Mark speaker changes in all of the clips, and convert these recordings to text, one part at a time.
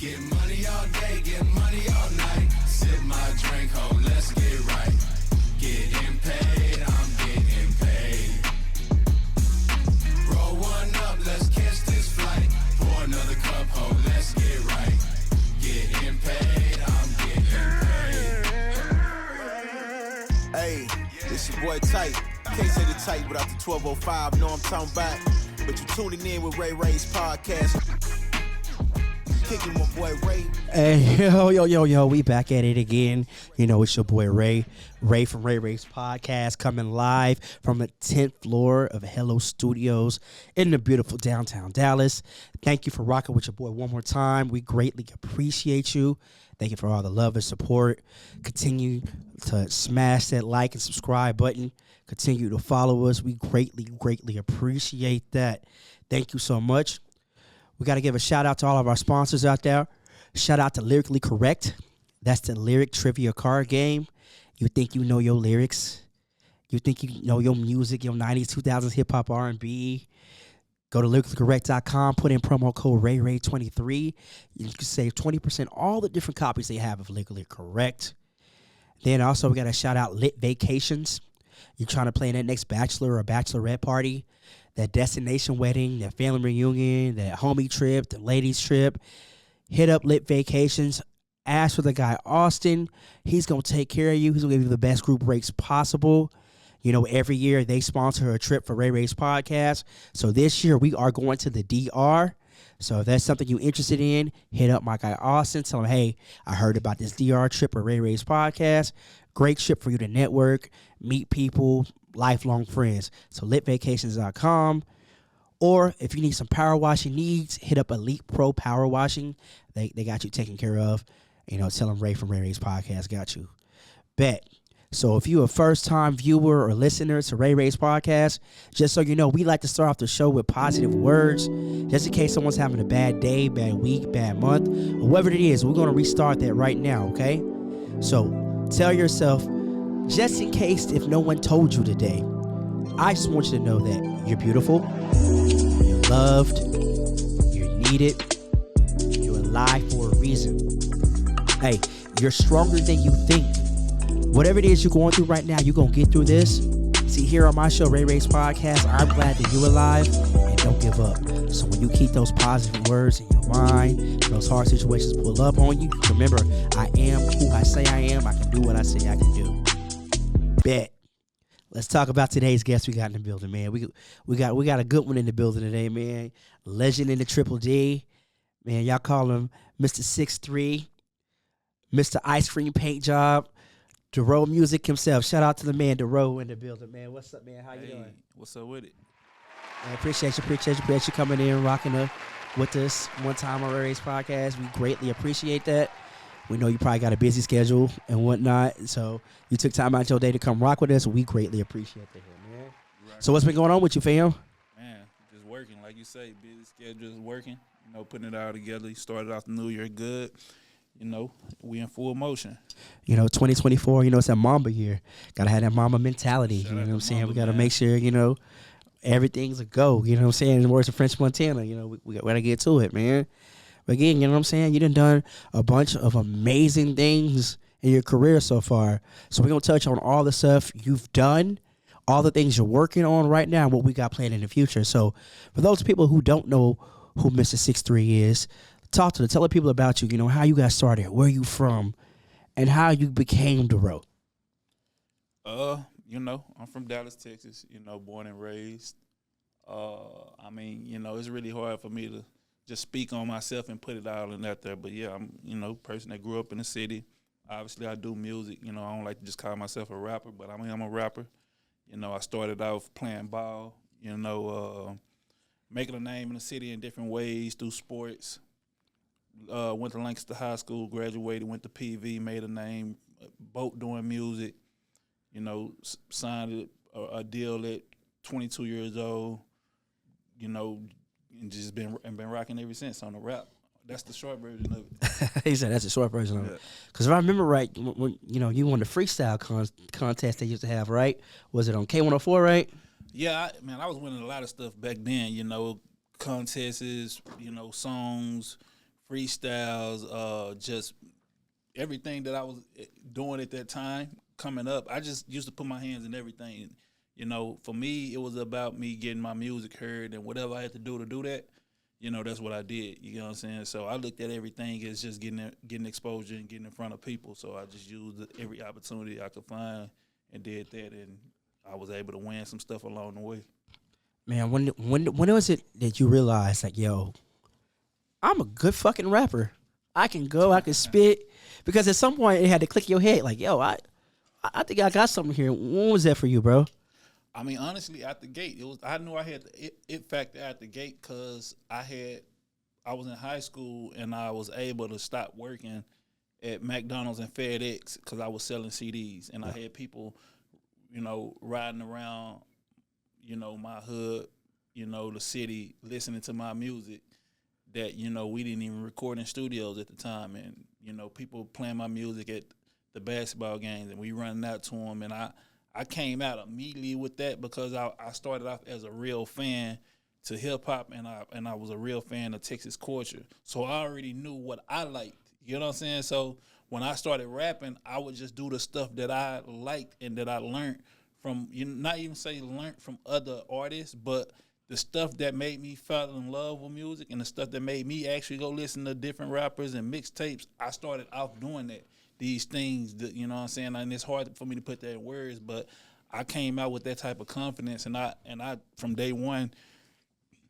Speaker 1: Get money all day, get money all night. Sip my drink, ho, let's get right. Getting paid, I'm getting paid. Roll one up, let's catch this flight. Pour another cup, ho, let's get right. Getting paid, I'm getting paid.
Speaker 2: Hey, this your boy Tight. Can't say the Tight without the 1205. Know I'm talking about. But you tuning in with Ray Ray's podcast. Kicking my boy Ray.
Speaker 3: Hey, yo, we back at it again. You know, it's your boy Ray from Ray Ray's podcast, coming live from the 10th floor of Hello Studios in the beautiful downtown Dallas. Thank you for rocking with your boy one more time. We greatly appreciate you. Thank you for all the love and support. Continue to smash that like and subscribe button. Continue to follow us. We greatly appreciate that. Thank you so much. We got to give a shout out to all of our sponsors out there. Shout out to Lyrically Correct. That's the lyric trivia card game. You think you know your lyrics. You think you know your music, your 90s, 2000s hip-hop, R&B. Go to lyricallycorrect.com. Put in promo code RayRay23. You can save 20% all the different copies they have of Lyrically Correct. Then also we got to shout out Lit Vacations. You're trying to plan that next bachelor or bachelorette party, that destination wedding, that family reunion, that homie trip, the ladies trip. Hit up Lit Vacations. Ask for the guy Austin. He's going to take care of you. He's going to give you the best group rates possible. You know, every year they sponsor a trip for Ray Ray's podcast. So this year we are going to the DR. So if that's something you're interested in, hit up my guy Austin. Tell him, hey, I heard about this DR trip for Ray Ray's podcast. Great trip for you to network, meet people, lifelong friends. So litvacations.com. Or if you need some power washing needs, hit up Elite Pro Power Washing. They got you taken care of. You know, tell them Ray from Ray Ray's podcast got you. Bet. So if you're a first-time viewer or listener to Ray Ray's podcast, just so you know, we like to start off the show with positive words, just in case someone's having a bad day, bad week, bad month, or whatever it is. We're going to restart that right now, okay? So tell yourself, just in case if no one told you today, I just want you to know that you're beautiful, you're loved, you're needed, you're alive for a reason. Hey, you're stronger than you think. Whatever it is you're going through right now, you're going to get through this. See, here on my show, Ray Ray's podcast, I'm glad that you're alive and don't give up. So when you keep those positive words in your mind, those hard situations pull up on you, remember, I am who I say I am. I can do what I say I can do. Bet. Let's talk about today's guest we got in the building, man. We got a good one in the building today, man. Legend in the Triple D. Man, y'all call him Mr. 6'3", Mr. Ice Cream Paint Job. Dorrough Music himself. Shout out to the man Dorrough in the building, man. What's up, man? How you doing?
Speaker 4: What's up with it?
Speaker 3: Man, appreciate you coming in, rocking up with us one time on Ray's podcast. We greatly appreciate that. We know you probably got a busy schedule and whatnot, so you took time out your day to come rock with us. We greatly appreciate that, man. Right. So what's been going on with you, fam?
Speaker 4: Man, just working, like you say, busy schedule is working. You know, putting it all together. You started off the new year good. You know, we in full motion.
Speaker 3: You know, 2024, you know, it's that Mamba year. Got to have that Mamba mentality. You know what I'm saying?
Speaker 4: Mamba,
Speaker 3: we got to make sure, you know, everything's a go. You know what I'm saying? In the words of French Montana, you know, we got to get to it, man. But again, you know what I'm saying? You done a bunch of amazing things in your career so far. So we're going to touch on all the stuff you've done, all the things you're working on right now, and what we got planned in the future. So for those people who don't know who Mr. 6'3" is, talk to them. Tell the people about you, you know, how you got started, where you from, and how you became Dorrough.
Speaker 4: You know, I'm from Dallas, Texas, you know, born and raised. I mean, you know, it's really hard for me to just speak on myself and put it all in that there. But, yeah, I'm, you know, a person that grew up in the city. Obviously, I do music. You know, I don't like to just call myself a rapper, but I mean, I'm a rapper. You know, I started off playing ball, you know, making a name in the city in different ways through sports. Went to Lancaster High School, graduated, went to PV, made a name, both doing music, you know, signed a deal at 22 years old, you know, and just been rocking ever since on the rap. That's the short version of it.
Speaker 3: He said that's the short version of it. Because if I remember right, when, you know, you won the freestyle contest they used to have, right? Was it on K104, right?
Speaker 4: Yeah, I was winning a lot of stuff back then, you know, contests, you know, songs, freestyles, just everything that I was doing at that time coming up. I just used to put my hands in everything. You know, for me, it was about me getting my music heard, and whatever I had to do that, you know, that's what I did. You know what I'm saying? So I looked at everything as just getting exposure and getting in front of people. So I just used every opportunity I could find and did that, and I was able to win some stuff along the way.
Speaker 3: Man, when was it that you realized, like, yo, I'm a good fucking rapper. I can go, I can spit. Because at some point it had to click in your head, like, yo, I think I got something here. When was that for you, bro?
Speaker 4: I mean, honestly, at the gate, I knew I had the it factor at the gate because I was in high school and I was able to stop working at McDonald's and FedEx because I was selling CDs, and I had people, you know, riding around, you know, my hood, you know, the city, listening to my music that, you know, we didn't even record in studios at the time, and, you know, people playing my music at the basketball games, and we running out to them, and I came out immediately with that because I started off as a real fan to hip hop, and I was a real fan of Texas culture. So I already knew what I liked. You know what I'm saying? So when I started rapping, I would just do the stuff that I liked and that I learned from, you know, not even say learned from other artists, but the stuff that made me fall in love with music and the stuff that made me actually go listen to different rappers and mixtapes. I started off doing that. These things that, you know what I'm saying, and it's hard for me to put that in words, but I came out with that type of confidence, and I from day one,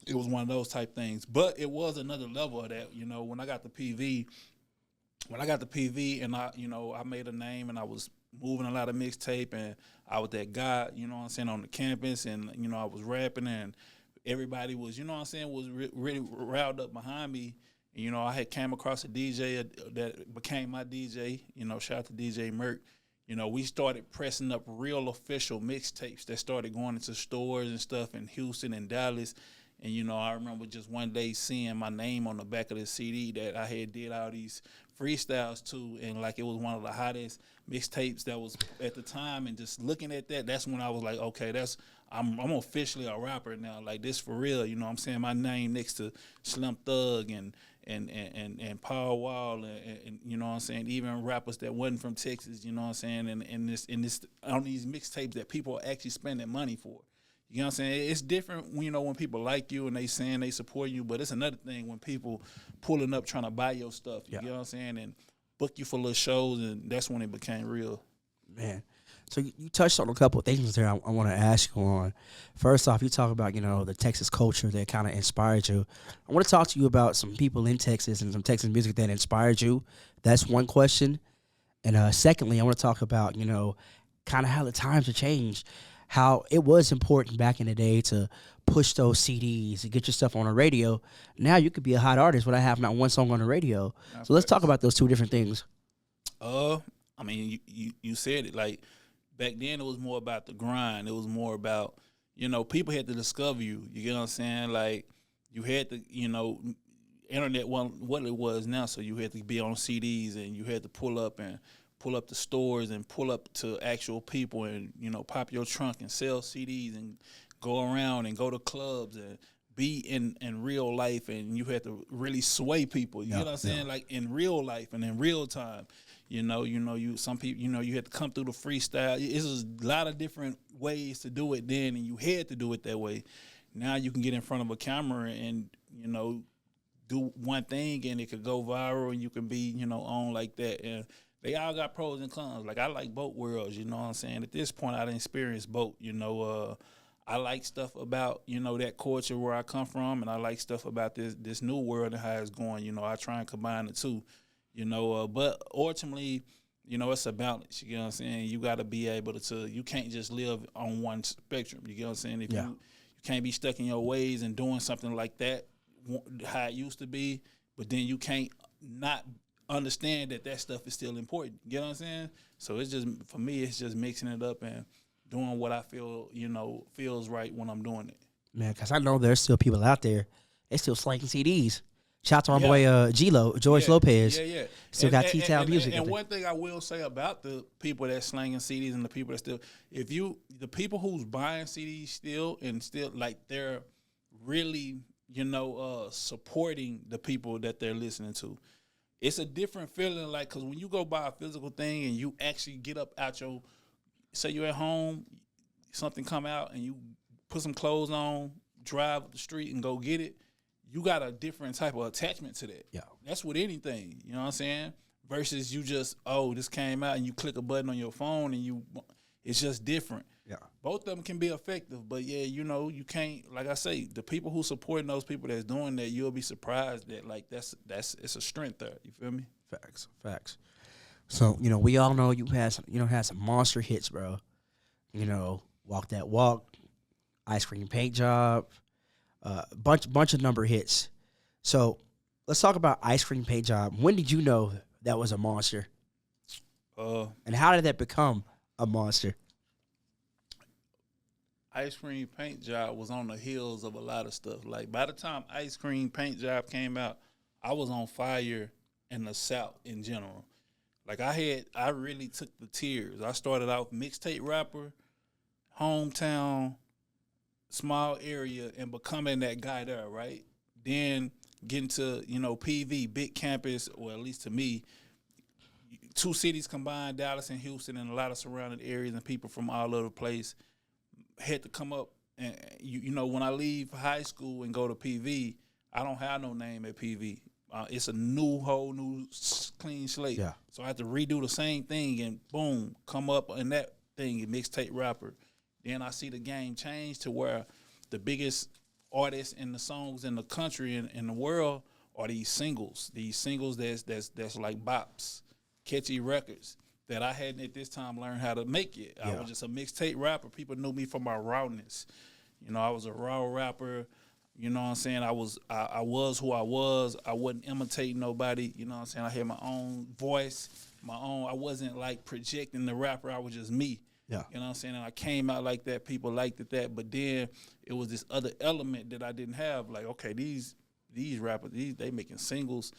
Speaker 4: it was one of those type things. But it was another level of that, you know, when I got the PV and you know, I made a name and I was moving a lot of mixtape, and I was that guy, you know what I'm saying, on the campus, and, you know, I was rapping, and everybody was, you know what I'm saying, was really riled up behind me. You know, I had came across a DJ that became my DJ, you know, shout out to DJ Merck. You know, we started pressing up real official mixtapes that started going into stores and stuff in Houston and Dallas. And, you know, I remember just one day seeing my name on the back of the CD that I had did all these freestyles to, and like it was one of the hottest mixtapes that was at the time. And just looking at that, that's when I was like, okay, I'm officially a rapper now. Like, this for real, you know what I'm saying? My name next to Slim Thug and Paul Wall and you know what I'm saying, even rappers that wasn't from Texas, you know what I'm saying, and this on these mixtapes that people are actually spending money for. You know what I'm saying? It's different, you know, when people like you and they saying they support you, but it's another thing when people pulling up trying to buy your stuff. You know what I'm saying? And book you for little shows, and that's when it became real.
Speaker 3: Man. So you touched on a couple of things there I want to ask you on. First off, you talk about, you know, the Texas culture that kind of inspired you. I want to talk to you about some people in Texas and some Texas music that inspired you. That's one question. And secondly, I want to talk about, you know, kind of how the times have changed, how it was important back in the day to push those CDs and get your stuff on the radio. Now you could be a hot artist without having not one song on the radio. So let's talk about those two different things.
Speaker 4: I mean, you said it, like, back then it was more about the grind. It was more about, you know, people had to discover you. You get what I'm saying? Like, you had to, you know, internet wasn't what it was now, so you had to be on CDs, and you had to pull up the stores and pull up to actual people and, you know, pop your trunk and sell CDs and go around and go to clubs and be in real life, and you had to really sway people. You know what I'm saying? Like, in real life and in real time. Some people, you know, you had to come through the freestyle. It was a lot of different ways to do it then, and you had to do it that way. Now you can get in front of a camera and, you know, do one thing, and it could go viral, and you can be, you know, on like that. And they all got pros and cons. Like, I like both worlds, you know what I'm saying? At this point, I done experienced both, you know. I like stuff about, you know, that culture where I come from, and I like stuff about this new world and how it's going. You know, I try and combine the two. You know, but ultimately, you know, it's a balance. You know what I'm saying? You got to be able to, you can't just live on one spectrum. You get what I'm saying? If you can't be stuck in your ways and doing something like that, how it used to be, but then you can't not understand that stuff is still important. You know what I'm saying? So it's just, for me, it's just mixing it up and doing what I feel, you know, feels right when I'm doing it.
Speaker 3: Man, because I know there's still people out there, they still slanging CDs. Shout out to our boy George Lopez.
Speaker 4: Yeah.
Speaker 3: Still got T-Town music.
Speaker 4: And one thing I will say about the people that's slanging CDs and the people that still, the people who's buying CDs still, like, they're really supporting the people that they're listening to. It's a different feeling, like, because when you go buy a physical thing and you actually get up out your, say you're at home, something come out and you put some clothes on, drive up the street and go get it, you got a different type of attachment to that.
Speaker 3: Yeah.
Speaker 4: That's with anything, you know what I'm saying? Versus you just, this came out and you click a button on your phone and it's just different.
Speaker 3: Yeah.
Speaker 4: Both of them can be effective, but yeah, you can't, like I say, the people who supporting those people that's doing that, you'll be surprised that, like, it's a strength there. You feel me?
Speaker 3: Facts. So, we all know you had some monster hits, bro. Walk That Walk, Ice Cream Paint Job, bunch of number hits. So let's talk about Ice Cream Paint Job. When did you know that was a monster? And how did that become a monster?
Speaker 4: Ice Cream Paint Job was on the heels of a lot of stuff. Like, by the time Ice Cream Paint Job came out, I was on fire in the South in general. Like, I really took the tears. I started out mixtape rapper, hometown, small area, and becoming that guy there, right? Then getting to, PV, big campus, or at least to me, 2 cities combined, Dallas and Houston, and a lot of surrounding areas and people from all over the place had to come up. And, when I leave high school and go to PV, I don't have no name at PV. It's a whole new clean slate.
Speaker 3: Yeah.
Speaker 4: So I have to redo the same thing and boom, come up in that thing, mixtape rapper. Then I see the game change to where the biggest artists and the songs in the country and in the world are these singles. These singles that's like bops, catchy records that I hadn't at this time learned how to make it. Yeah. I was just a mixtape rapper. People knew me for my rawness. I was a raw rapper. You know what I'm saying? I was who I was. I wasn't imitating nobody. You know what I'm saying? I had my own voice, I wasn't like projecting the rapper. I was just me.
Speaker 3: Yeah.
Speaker 4: You know what I'm saying? And I came out like that. People liked it that. But then it was this other element that I didn't have. Like, okay, these rappers, they making singles.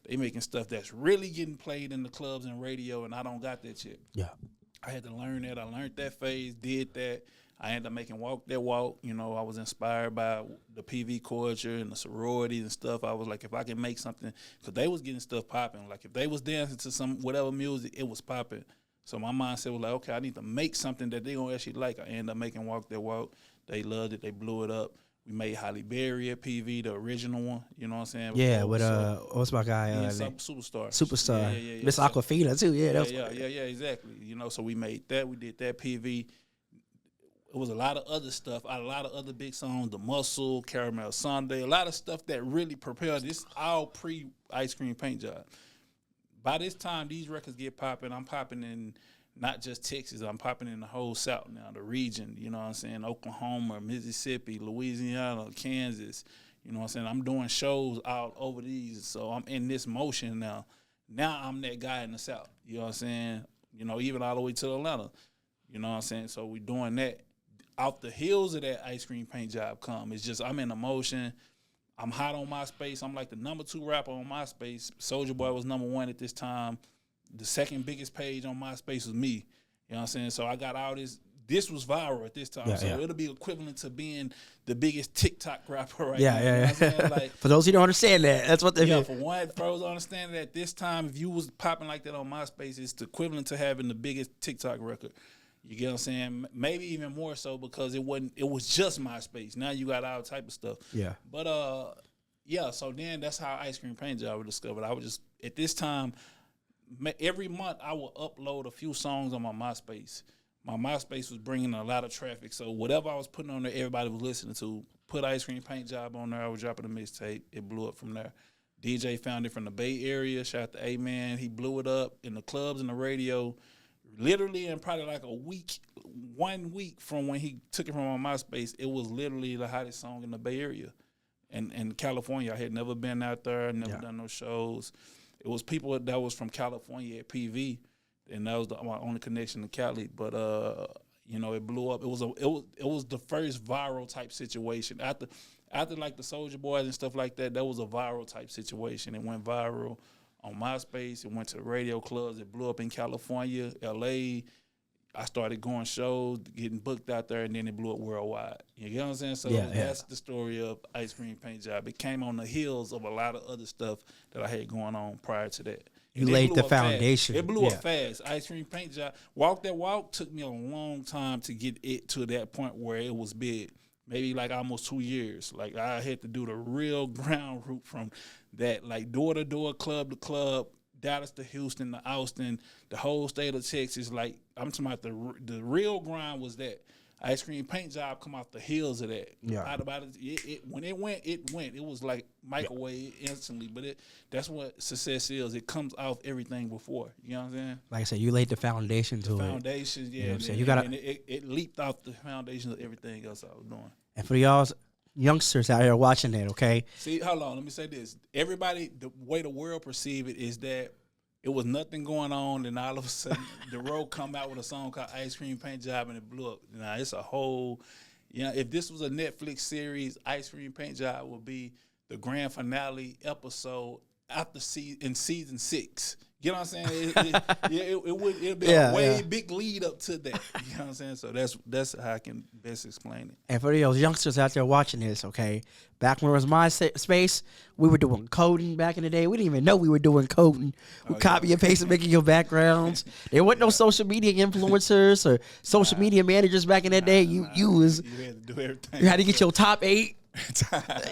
Speaker 4: They making stuff that's really getting played in the clubs and radio, and I don't got that shit.
Speaker 3: Yeah.
Speaker 4: I had to learn that. I learned that phase, did that. I ended up making Walk That Walk. I was inspired by the PV culture and the sororities and stuff. I was like, if I can make something, because they was getting stuff popping. Like, if they was dancing to some whatever music, it was popping. So my mindset was like, okay, I need to make something that they gonna actually like. I ended up making Walk That Walk. They loved it. They blew it up. We made Holly Berry at PV, the original one. You know what I'm saying?
Speaker 3: Yeah, with what's my guy?
Speaker 4: Superstar.
Speaker 3: Superstar. Miss Aquafina too. Yeah,
Speaker 4: exactly. So we made that. We did that PV. It was a lot of other stuff, a lot of other big songs, The Muscle, Caramel Sundae, a lot of stuff that really propelled this, all pre-Ice Cream Paint Job. By this time, these records get popping. I'm popping in not just Texas. I'm popping in the whole South now, the region. You know what I'm saying? Oklahoma, Mississippi, Louisiana, Kansas. You know what I'm saying? I'm doing shows all over these. So I'm in this motion now. Now I'm that guy in the South. You know what I'm saying? Even all the way to Atlanta. You know what I'm saying? So we doing that. Off the heels of that Ice Cream Paint Job come. It's just I'm in emotion. I'm hot on MySpace. I'm like the number 2 rapper on MySpace. Soulja Boy was number 1 at this time. The second biggest page on MySpace was me. You know what I'm saying? So I got all this. This was viral at this time. It'll be equivalent to being the biggest TikTok rapper right now. You know what I'm saying? Like,
Speaker 3: for those who don't understand that, that's what they mean.
Speaker 4: For one, for those who understand that at this time, if you was popping like that on MySpace, it's the equivalent to having the biggest TikTok record. You get what I'm saying? Maybe even more so because it was just MySpace. Now you got all type of stuff.
Speaker 3: Yeah.
Speaker 4: But so then that's how Ice Cream Paint Job was discovered. I was just, at this time, every month I would upload a few songs on my MySpace. My MySpace was bringing a lot of traffic. So whatever I was putting on there, everybody was listening to. Put Ice Cream Paint Job on there. I was dropping a mixtape. It blew up from there. DJ found it from the Bay Area. Shout out to A-Man. He blew it up in the clubs and the radio. Literally in probably like 1 week from when he took it from my MySpace, it was literally the hottest song in the Bay Area. And in California, I had never been out there, never done no shows. It was people that was from California at PV, and that was my only connection to Cali. But it blew up. It was the first viral type situation. After like the Soulja Boys and stuff like that, that was a viral type situation. It went viral on MySpace. It went to the radio clubs. It blew up in California, LA, I started going shows, getting booked out there, and then it blew up worldwide. You know what I'm saying? So
Speaker 3: Yeah,
Speaker 4: that's the story of Ice Cream Paint Job. It came on the heels of a lot of other stuff that I had going on prior to that.
Speaker 3: You
Speaker 4: And it
Speaker 3: laid
Speaker 4: blew
Speaker 3: the
Speaker 4: up fast.
Speaker 3: foundation.
Speaker 4: It blew
Speaker 3: Yeah.
Speaker 4: up fast. Ice Cream Paint Job. Walk That Walk took me a long time to get it to that point where it was big. Maybe like almost 2 years. Like I had to do the real ground route from that, like door to door, club to club, Dallas to Houston to Austin, the whole state of Texas. Like I'm talking about the real grind was that. Ice Cream Paint Job come off the heels of that.
Speaker 3: Yeah.
Speaker 4: When it went. It was like microwave instantly. But that's what success is. It comes off everything before. You know what I'm saying?
Speaker 3: Like I said, you laid the foundation to it.
Speaker 4: Foundation, yeah.
Speaker 3: You know what I'm saying?
Speaker 4: And it leaped off the foundation of everything else I was doing.
Speaker 3: And for y'all youngsters out here watching that, okay?
Speaker 4: See, hold on. Let me say this. Everybody, the way the world perceive it is that it was nothing going on, and all of a sudden, Dorrough come out with a song called Ice Cream Paint Job, and it blew up. Now, it's a whole, if this was a Netflix series, Ice Cream Paint Job would be the grand finale episode after in season 6. You know what I'm saying? It'd be a way big lead up to that. You know what I'm saying? So that's how I can best explain it.
Speaker 3: And for those youngsters out there watching this, okay, back when it was MySpace, we were doing coding back in the day. We didn't even know we were doing coding. We copy and paste and making your backgrounds. There wasn't no social media influencers or social media managers back in that day. You had
Speaker 4: to do everything.
Speaker 3: You had to get your top 8.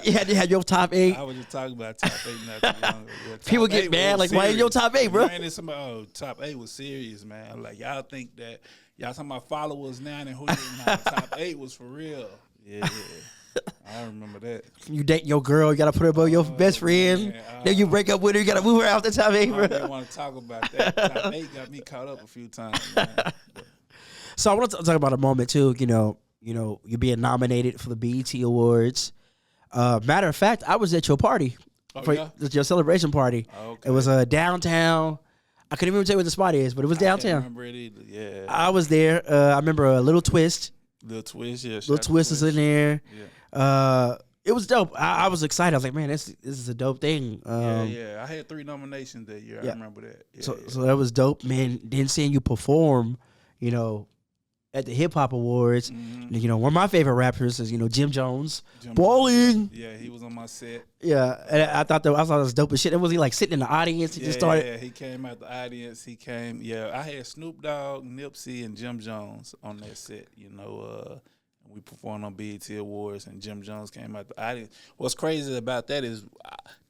Speaker 3: You had to have your top 8.
Speaker 4: I was just talking about top 8 not too long ago. Yeah,
Speaker 3: people get mad, like, why is your top 8, bro?
Speaker 4: Man, somebody, top 8 was serious, man. Like, y'all think that, y'all talking about followers now and who didn't have top 8 was for real. Yeah. I remember that.
Speaker 3: You date your girl, you got to put her above your best friend. Then you break up with her, you got to move her out the top 8, bro.
Speaker 4: I didn't want to talk about that. Top 8 got me caught up a few times, man.
Speaker 3: So I want to talk about a moment, too, you're being nominated for the BET Awards. Matter of fact, I was at your party, your celebration party.
Speaker 4: Okay.
Speaker 3: It was downtown. I couldn't even tell you what the spot is, but it was downtown.
Speaker 4: I can't remember it either. Yeah.
Speaker 3: I was there. I remember a Little Twist.
Speaker 4: Little Twist, yeah.
Speaker 3: Little Twist is in there.
Speaker 4: Yeah.
Speaker 3: It was dope. I was excited. I was like, man, this is a dope thing.
Speaker 4: Yeah. I had 3 nominations that year.
Speaker 3: Yeah.
Speaker 4: I remember that. Yeah,
Speaker 3: so that was dope, man. Then seeing you perform, at the Hip Hop Awards, one of my favorite rappers is, Jim Jones. Balling.
Speaker 4: Yeah, he was on my set.
Speaker 3: Yeah, and I thought it was dope as shit. And was he like sitting in the audience? He just started.
Speaker 4: Yeah, he came out the audience. He came. Yeah, I had Snoop Dogg, Nipsey, and Jim Jones on that set. We performed on BET Awards, and Jim Jones came out the audience. What's crazy about that is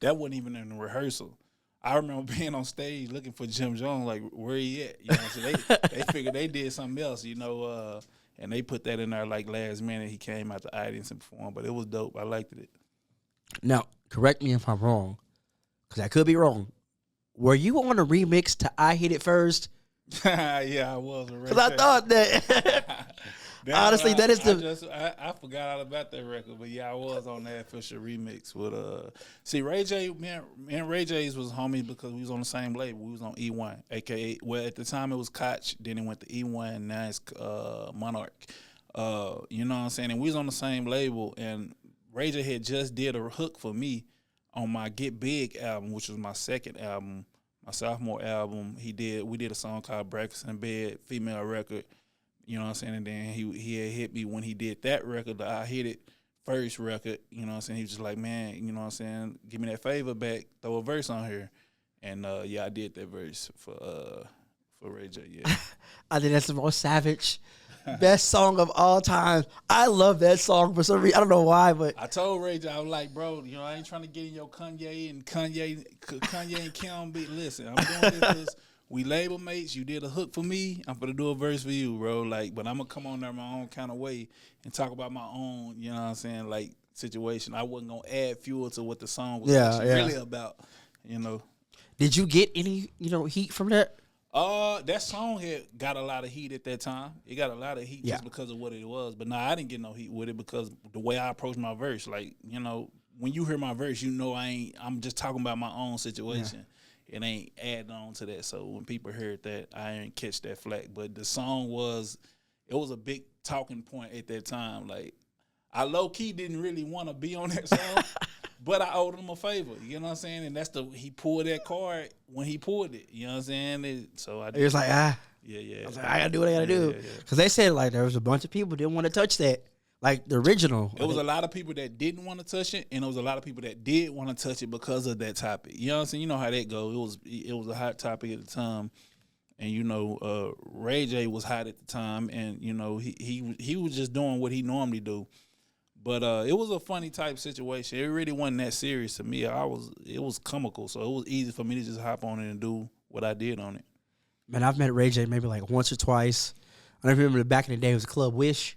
Speaker 4: that wasn't even in the rehearsal. I remember being on stage looking for Jim Jones, like, where he at? So they figured they did something else, and they put that in there like last minute. He came out the audience and performed, but it was dope. I liked it.
Speaker 3: Now, correct me if I'm wrong, because I could be wrong. Were you on a remix to I Hit It First?
Speaker 4: Yeah, I was.
Speaker 3: Because I thought that. Honestly, that is
Speaker 4: I forgot all about that record, but yeah, I was on that official remix with See, Ray J, me and Ray J's was homies because we was on the same label. We was on E1, aka at the time it was Koch, then it went to E1, now it's Monarch. You know what I'm saying? And we was on the same label, and Ray J had just did a hook for me on my Get Big album, which was my second album, my sophomore album. We did a song called Breakfast in Bed, female record. You know what I'm saying? And then he had hit me when he did that record, the I Hit It first record. You know what I'm saying? He was just like, man, you know what I'm saying? Give me that favor back. Throw a verse on here. And, I did that verse for Ray J, yeah.
Speaker 3: I think that's the most savage, best song of all time. I love that song for some reason. I don't know why, but.
Speaker 4: I told Ray J, I was like, bro, I ain't trying to get in your Kanye and Kim beat. Listen, I'm doing this because we label mates. You did a hook for me. I'm gonna do a verse for you, bro. But I'm gonna come on there my own kind of way and talk about my own, you know what I'm saying, situation. I wasn't gonna add fuel to what the song was really about,
Speaker 3: Did you get any, heat from that?
Speaker 4: That song had got a lot of heat at that time. It got a lot of heat just because of what it was. But I didn't get no heat with it because the way I approached my verse, when you hear my verse, I'm just talking about my own situation. Yeah. It ain't adding on to that. So when people heard that, I didn't catch that flack. But the song was a big talking point at that time. I low-key didn't really want to be on that song, but I owed him a favor. You know what I'm saying? And he pulled that card when he pulled it. You know what I'm saying? So I did.
Speaker 3: It was like,
Speaker 4: Yeah.
Speaker 3: I was like, I gotta do what I gotta do.
Speaker 4: Yeah.
Speaker 3: Because they said like there was a bunch of people didn't want to touch that, like the original.
Speaker 4: It was a lot of people that didn't want to touch it, and it was a lot of people that did want to touch it because of that topic. You know what I'm saying? You know how that goes. It was a hot topic at the time, and you know, Ray J was hot at the time, and you know he was just doing what he normally do. But it was a funny type situation. It really wasn't that serious to me. It was comical, so it was easy for me to just hop on it and do what I did on it.
Speaker 3: Man, I've met Ray J maybe like once or twice. I remember back in the day it was Club Wish.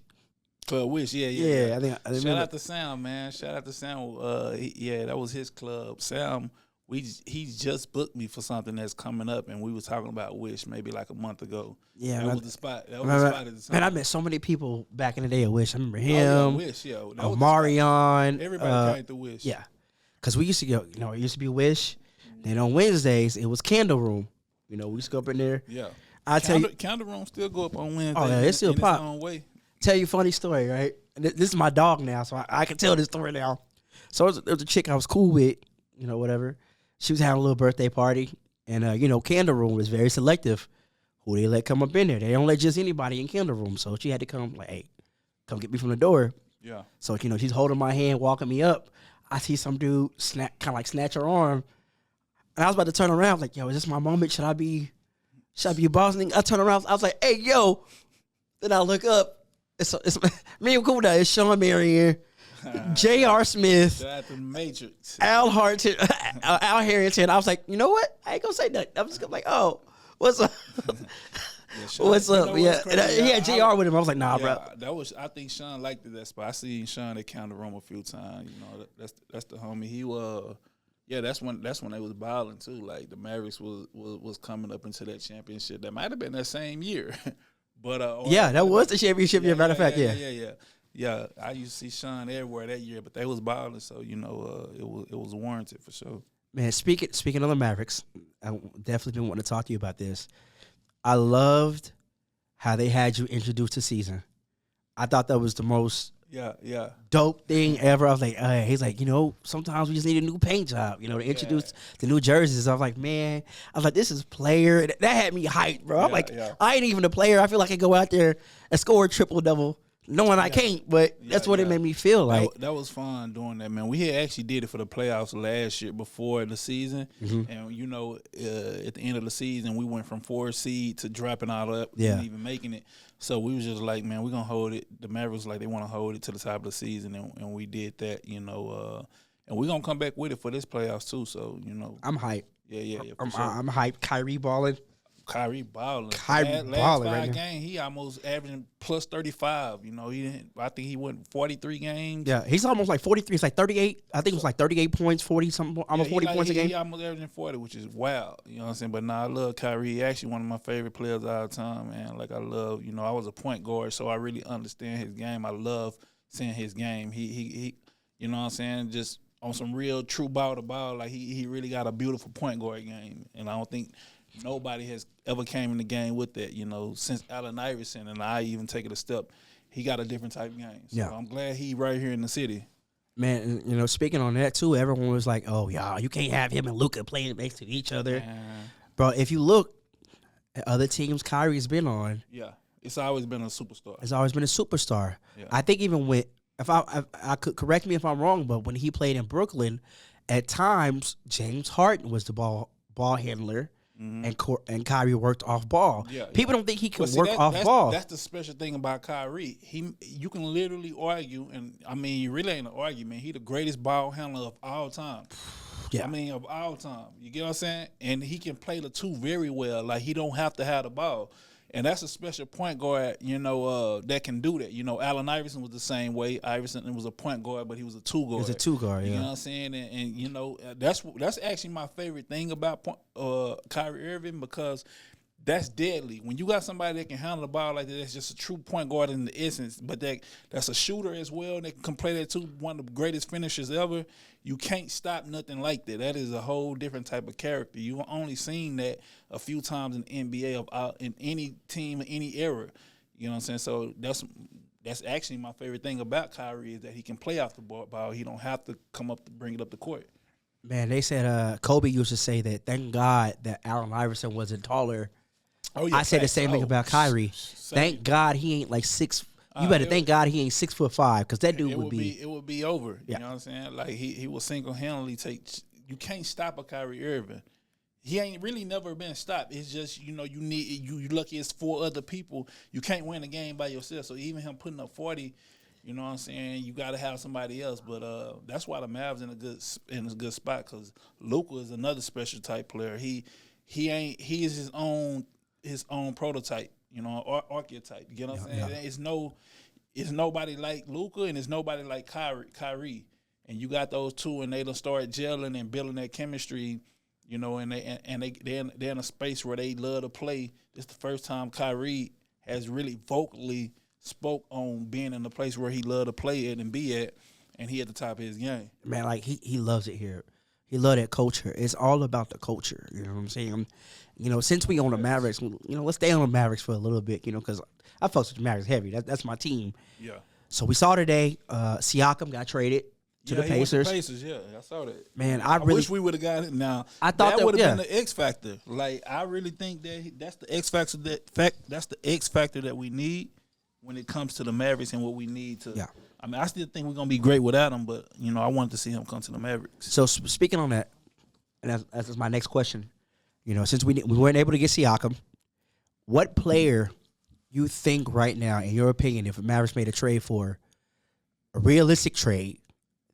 Speaker 4: Club Wish, yeah.
Speaker 3: I think I
Speaker 4: Shout
Speaker 3: remember.
Speaker 4: out to Sam, man. Shout out to Sam. That was his club. Sam, he just booked me for something that's coming up, and we was talking about Wish maybe like a month ago.
Speaker 3: Yeah,
Speaker 4: that was the spot. That was the spot at the time.
Speaker 3: Man, I met so many people back in the day at Wish. I remember him,
Speaker 4: yeah, Wish, yeah. That was the
Speaker 3: Marion.
Speaker 4: spot. Everybody came to Wish.
Speaker 3: Yeah, because we used to go. You know, it used to be Wish. Then on Wednesdays it was Candle Room. You know, we used to go up in there.
Speaker 4: Yeah.
Speaker 3: Tell you,
Speaker 4: Candle Room still go up on Wednesday.
Speaker 3: Oh, yeah, it still pop.
Speaker 4: Its own way.
Speaker 3: Tell you a funny story, right? And this is my dog now, so I can tell this story now. So there was a chick I was cool with, you know, whatever. She was having a little birthday party, and you know, Candle Room was very selective who they let come up in there. They don't let just anybody in Candle Room, so she had to come like, hey, come get me from the door.
Speaker 4: Yeah.
Speaker 3: So you know, she's holding my hand, walking me up. I see some dude kind of like snatch her arm, and I was about to turn around, like, yo, is this my moment? Should I be bossing? I turn around, I was like, hey, yo. Then I look up. It's me and Cool It's Sean Marion, J.R. Smith,
Speaker 4: Shout out to the Matrix.
Speaker 3: Al Harrington. I was like, you know what? I ain't gonna say nothing. I'm just gonna like, oh, what's up? What's up? Yeah, and he had JR with him. I was like, nah, bro.
Speaker 4: I think Sean liked it, that spot. I seen Sean at Counter Room a few times. You know, that's the homie. He that's when they was balling too. Like the Mavericks was coming up into that championship. That might have been that same year. But
Speaker 3: that was the championship year. Matter of fact,
Speaker 4: yeah. I used to see Sean everywhere that year, but they was balling, so you know, it was warranted for sure.
Speaker 3: Man, speaking of the Mavericks, I definitely been wanting to talk to you about this. I loved how they had you introduced to season. I thought that was the most dope thing ever. I was like, he's like, you know, sometimes we just need a new paint job, you know, to introduce the new jerseys. I was like, man, this is player. That had me hyped, bro. I'm like, I ain't even a player. I feel like I go out there and score a triple-double, knowing I can't, but that's what it made me feel like.
Speaker 4: That was fun doing that, man. We had actually did it for the playoffs last year before the season. Mm-hmm. And, you know, at the end of the season, we went from 4 seed to dropping all up and even making it. So we was just like, man, we're going to hold it. The Mavericks, like, they want to hold it to the top of the season, and we did that, you know. And we're going to come back with it for this playoffs, too. So, you know.
Speaker 3: I'm hyped.
Speaker 4: Yeah,
Speaker 3: I'm
Speaker 4: sure.
Speaker 3: hyped. Kyrie balling.
Speaker 4: Last
Speaker 3: balling
Speaker 4: 5
Speaker 3: right
Speaker 4: games, he almost averaging plus 35. You know, I think he went 43 games.
Speaker 3: Yeah, he's almost like 43. It's like 38. I think it was like 38 points, 40 something, almost 40 points a game.
Speaker 4: He almost averaging 40, which is wild. You know what I'm saying? But I love Kyrie. He actually one of my favorite players of all time, man. Like I love, you know, I was a point guard, so I really understand his game. I love seeing his game. He you know what I'm saying? Just on some real true ball to ball. Like he really got a beautiful point guard game, and I don't think nobody has ever came in the game with that, you know, since Allen Iverson, and I even take it a step. He got a different type of game. So I'm glad he right here in the city.
Speaker 3: Man, you know, speaking on that too, everyone was like, oh, y'all, you can't have him and Luka playing next to each other. Bro, if you look at other teams Kyrie's been on.
Speaker 4: Yeah, it's always been a superstar.
Speaker 3: It's always been a superstar. Yeah. I think even when, if I could correct me if I'm wrong, but when he played in Brooklyn, at times, James Harden was the ball handler. Mm-hmm. And Kyrie worked off ball. People don't think he can work off ball.
Speaker 4: That's the special thing about Kyrie. You can literally argue, and I mean, you really ain't an argument. He the greatest ball handler of all time. Yeah, I mean, of all time. You get what I'm saying? And he can play the two very well. Like he don't have to have the ball. And that's a special point guard, you know, that can do that. You know, Allen Iverson was the same way. Iverson was a point guard, but he was a two guard.
Speaker 3: He was a two guard,
Speaker 4: You know what I'm saying? And you know, that's actually my favorite thing about Kyrie Irving, because that's deadly. When you got somebody that can handle the ball like that, that's just a true point guard in the essence, but that's a shooter as well. That can play that too, one of the greatest finishers ever. You can't stop nothing like that. That is a whole different type of character. You've only seen that a few times in the NBA in any team, any era. You know what I'm saying? So that's actually my favorite thing about Kyrie, is that he can play off the ball. He don't have to come up to bring it up the court.
Speaker 3: Man, they said Kobe used to say that thank God that Allen Iverson wasn't taller
Speaker 4: Oh, yeah,
Speaker 3: I say the
Speaker 4: facts.
Speaker 3: same thing
Speaker 4: Oh,
Speaker 3: about Kyrie.
Speaker 4: same.
Speaker 3: Thank God he ain't like 6. You better thank God he ain't 6'5", because that dude would be.
Speaker 4: It would be over.
Speaker 3: Yeah.
Speaker 4: You know what I'm saying? Like he will single handedly take. You can't stop a Kyrie Irving. He ain't really never been stopped. It's just you need you lucky it's 4 other people. You can't win a game by yourself. So even him putting up 40, you know what I'm saying? You got to have somebody else. But that's why the Mavs in a good spot because Luka is another special type player. He is his own prototype. You know, archetype. You get what I'm saying? Yeah. It's nobody like Luka and it's nobody like Kyrie. And you got those two, and they done start gelling and building that chemistry. You know, and they're in a space where they love to play. This is the first time Kyrie has really vocally spoke on being in the place where he loved to play at and be at, and he at the top of his game.
Speaker 3: Man, like he loves it here. He love that culture. It's all about the culture. You know what I'm saying? You know, since we own the Mavericks, you know, let's stay on the Mavericks for a little bit. You know, because I fucks with the Mavericks heavy. That's my team.
Speaker 4: Yeah.
Speaker 3: So we saw today, Siakam got traded to the Pacers.
Speaker 4: He went to Pacers, yeah, I saw that.
Speaker 3: Man,
Speaker 4: I wish we would have got it. Now,
Speaker 3: I thought
Speaker 4: that would have been the X factor. Like, I really think that's the X factor. That's the X factor that we need when it comes to the Mavericks and what we need to.
Speaker 3: Yeah.
Speaker 4: I mean, I still think we're gonna be great without him, but you know, I wanted to see him come to the Mavericks.
Speaker 3: So speaking on that, and that's my next question. You know, since we weren't able to get Siakam, what player you think right now, in your opinion, if the Mavericks made a trade for a realistic trade,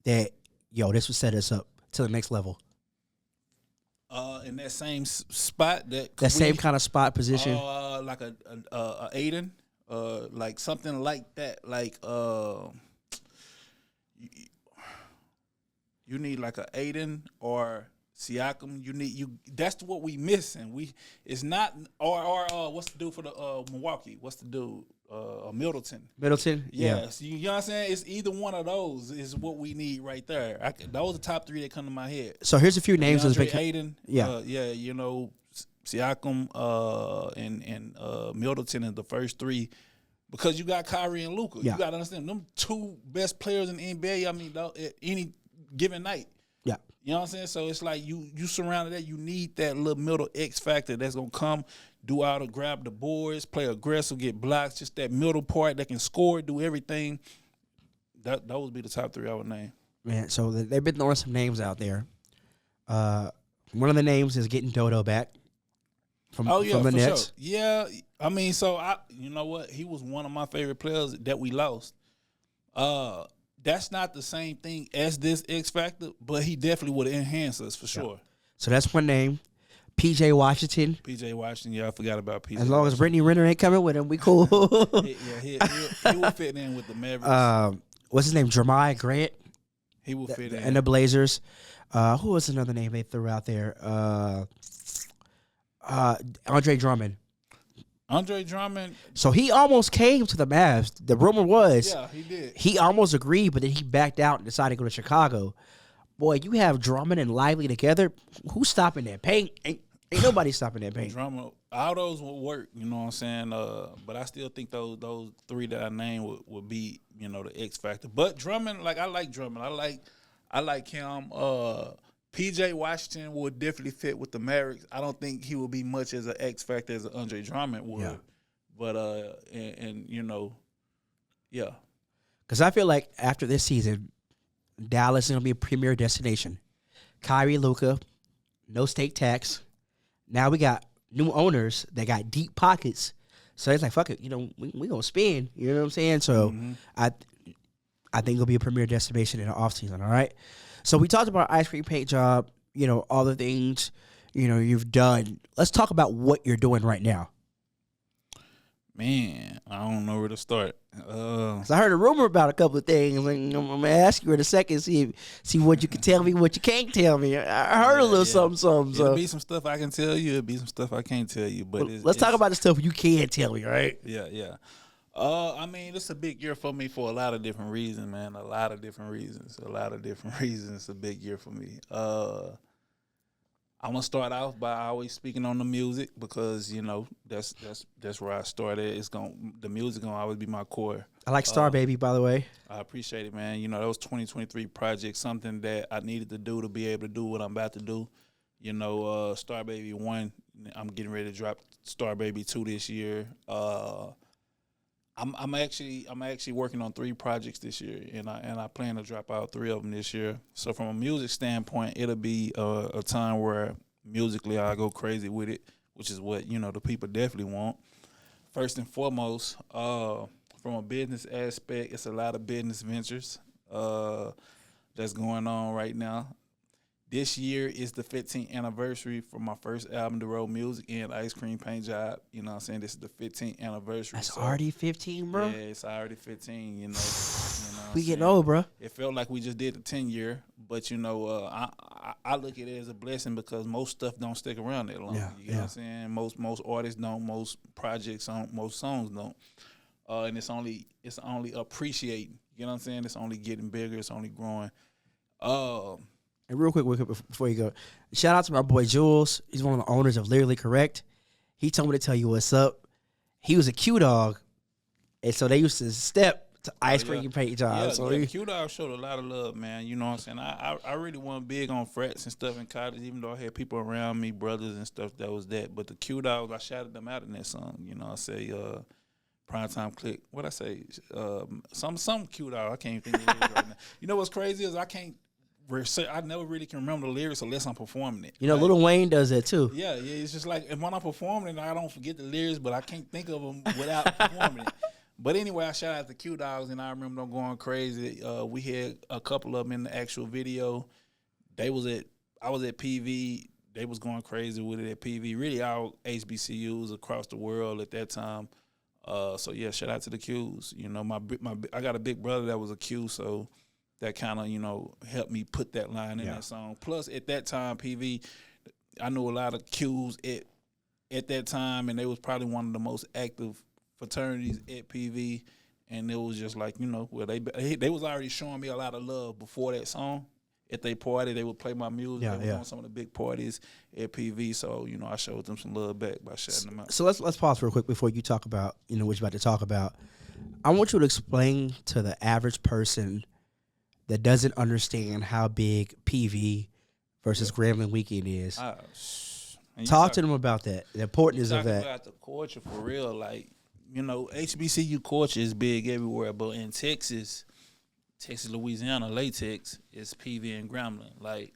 Speaker 3: that this would set us up to the next level?
Speaker 4: In that same spot,
Speaker 3: same kind of spot position,
Speaker 4: like a Aiden, like something like that, like you need like a Aiden or Siakam. That's what we missing. It's not or what's the dude for the Milwaukee? What's the dude? Middleton.
Speaker 3: Yeah.
Speaker 4: So you know what I'm saying? It's either one of those is what we need right there. Those are the top 3 that come to my head.
Speaker 3: So here's a few names.
Speaker 4: Aiden. You know, Siakam and Middleton is the first 3 because you got Kyrie and Luka.
Speaker 3: Yeah.
Speaker 4: You got to understand them 2 best players in the NBA. I mean, at any given night.
Speaker 3: Yeah.
Speaker 4: You know what I'm saying? So it's like you surrounded that. You need that little middle X factor that's gonna come, do all the grab the boards, play aggressive, get blocks. Just that middle part that can score, do everything. That would be the top 3 I would name.
Speaker 3: Man, so they've been throwing some names out there. One of the names is getting Dodo back from the Nets.
Speaker 4: Sure. Yeah, I mean, you know what? He was one of my favorite players that we lost. That's not the same thing as this X Factor, but he definitely would enhance us for sure.
Speaker 3: So that's one name. P.J. Washington.
Speaker 4: Yeah, I forgot about P.J.
Speaker 3: As long as Brittany Renner ain't coming with him, we cool.
Speaker 4: He will fit in with the Mavericks.
Speaker 3: What's his name? Jeremiah Grant.
Speaker 4: He will fit in.
Speaker 3: And the Blazers. Who was another name they threw out there? Andre Drummond. So he almost came to the Mavs. The rumor was,
Speaker 4: he did.
Speaker 3: He almost agreed, but then he backed out and decided to go to Chicago. Boy, you have Drummond and Lively together. Who's stopping that paint? Ain't nobody stopping that paint.
Speaker 4: Drummond, all those will work. You know what I'm saying? But I still think those 3 that I named would be the X factor. But Drummond, like I like Drummond. I like him. P.J. Washington would definitely fit with the Mavericks. I don't think he would be much as an X factor as Andre Drummond would. Yeah. But yeah.
Speaker 3: Because I feel like after this season, Dallas is going to be a premier destination. Kyrie, Luka, no state tax. Now we got new owners that got deep pockets. So it's like, fuck it, we going to spend. You know what I'm saying? So I think it'll be a premier destination in the offseason, all right? So we talked about ice cream paint job, all the things, you've done. Let's talk about what you're doing right now.
Speaker 4: Man, I don't know where to start.
Speaker 3: So I heard a rumor about a couple of things. I'm going to ask you in a second, see what you can tell me, what you can't tell me. I heard a little something.
Speaker 4: It'll be some stuff I can tell you. It'll be some stuff I can't tell you. But
Speaker 3: let's talk about the stuff you can tell me, right?
Speaker 4: Yeah. I mean, it's a big year for me for a lot of different reasons, man. A lot of different reasons. It's a big year for me. I'm gonna start off by always speaking on the music because that's where I started. The music gonna always be my core.
Speaker 3: I like Star Baby, by the way.
Speaker 4: I appreciate it, man. That was 2023 project, something that I needed to do to be able to do what I'm about to do. You know, Star Baby 1, I'm getting ready to drop Star Baby 2 this year. I'm actually working on 3 projects this year, and I plan to drop out 3 of them this year. So from a music standpoint, it'll be a time where musically I go crazy with it, which is what the people definitely want. First and foremost, from a business aspect, it's a lot of business ventures that's going on right now. This year is the 15th anniversary for my first album, Dorrough Music and Ice Cream Paint Job. You know what I'm saying? This is the 15th anniversary.
Speaker 3: That's already 15, bro?
Speaker 4: Yeah, it's already 15, you know
Speaker 3: we getting old, bro.
Speaker 4: It felt like we just did the 10-year, but, I look at it as a blessing because most stuff don't stick around that long.
Speaker 3: Yeah,
Speaker 4: you know what I'm saying? Most artists don't, most projects don't, most songs don't. And it's only appreciating. You know what I'm saying? It's only getting bigger. It's only growing.
Speaker 3: And real quick, before you go, shout out to my boy Jules. He's one of the owners of Literally Correct. He told me to tell you what's up. He was a Q Dog, and so they used to step to Ice Cream Paint Job.
Speaker 4: Q Dog showed a lot of love, man. You know what I'm saying? I really wasn't big on frets and stuff in college, even though I had people around me, brothers and stuff that was that. But the Q Dogs, I shouted them out in that song. You know, I say Primetime Click. What I say? Some Q Dog. I can't even think of it right now. You know what's crazy is I never really can remember the lyrics unless I'm performing it.
Speaker 3: You know, Lil Wayne does that too.
Speaker 4: Yeah. It's just like, and when I'm performing it, I don't forget the lyrics, but I can't think of them without performing it. But anyway, I shout out the Q Dogs, and I remember them going crazy. We had a couple of them in the actual video. I was at PV. They was going crazy with it at PV. Really, all HBCUs across the world at that time. So yeah, shout out to the Qs. You know, I got a big brother that was a Q, so that kind of, helped me put that line in that song. Plus, at that time, PV, I knew a lot of Qs at that time, and they was probably one of the most active fraternities at PV. And it was just like, they was already showing me a lot of love before that song. At their party, they would play my music. They were on some of the big parties at PV. So, I showed them some love back by shouting them out.
Speaker 3: So let's pause real quick before you talk about, what you're about to talk about. I want you to explain to the average person that doesn't understand how big PV versus Grambling Weekend is. Talk to them about that, the importance of that.
Speaker 4: About the culture for real. Like, HBCU culture is big everywhere, but in Texas, Louisiana, latex is PV and Grambling. Like,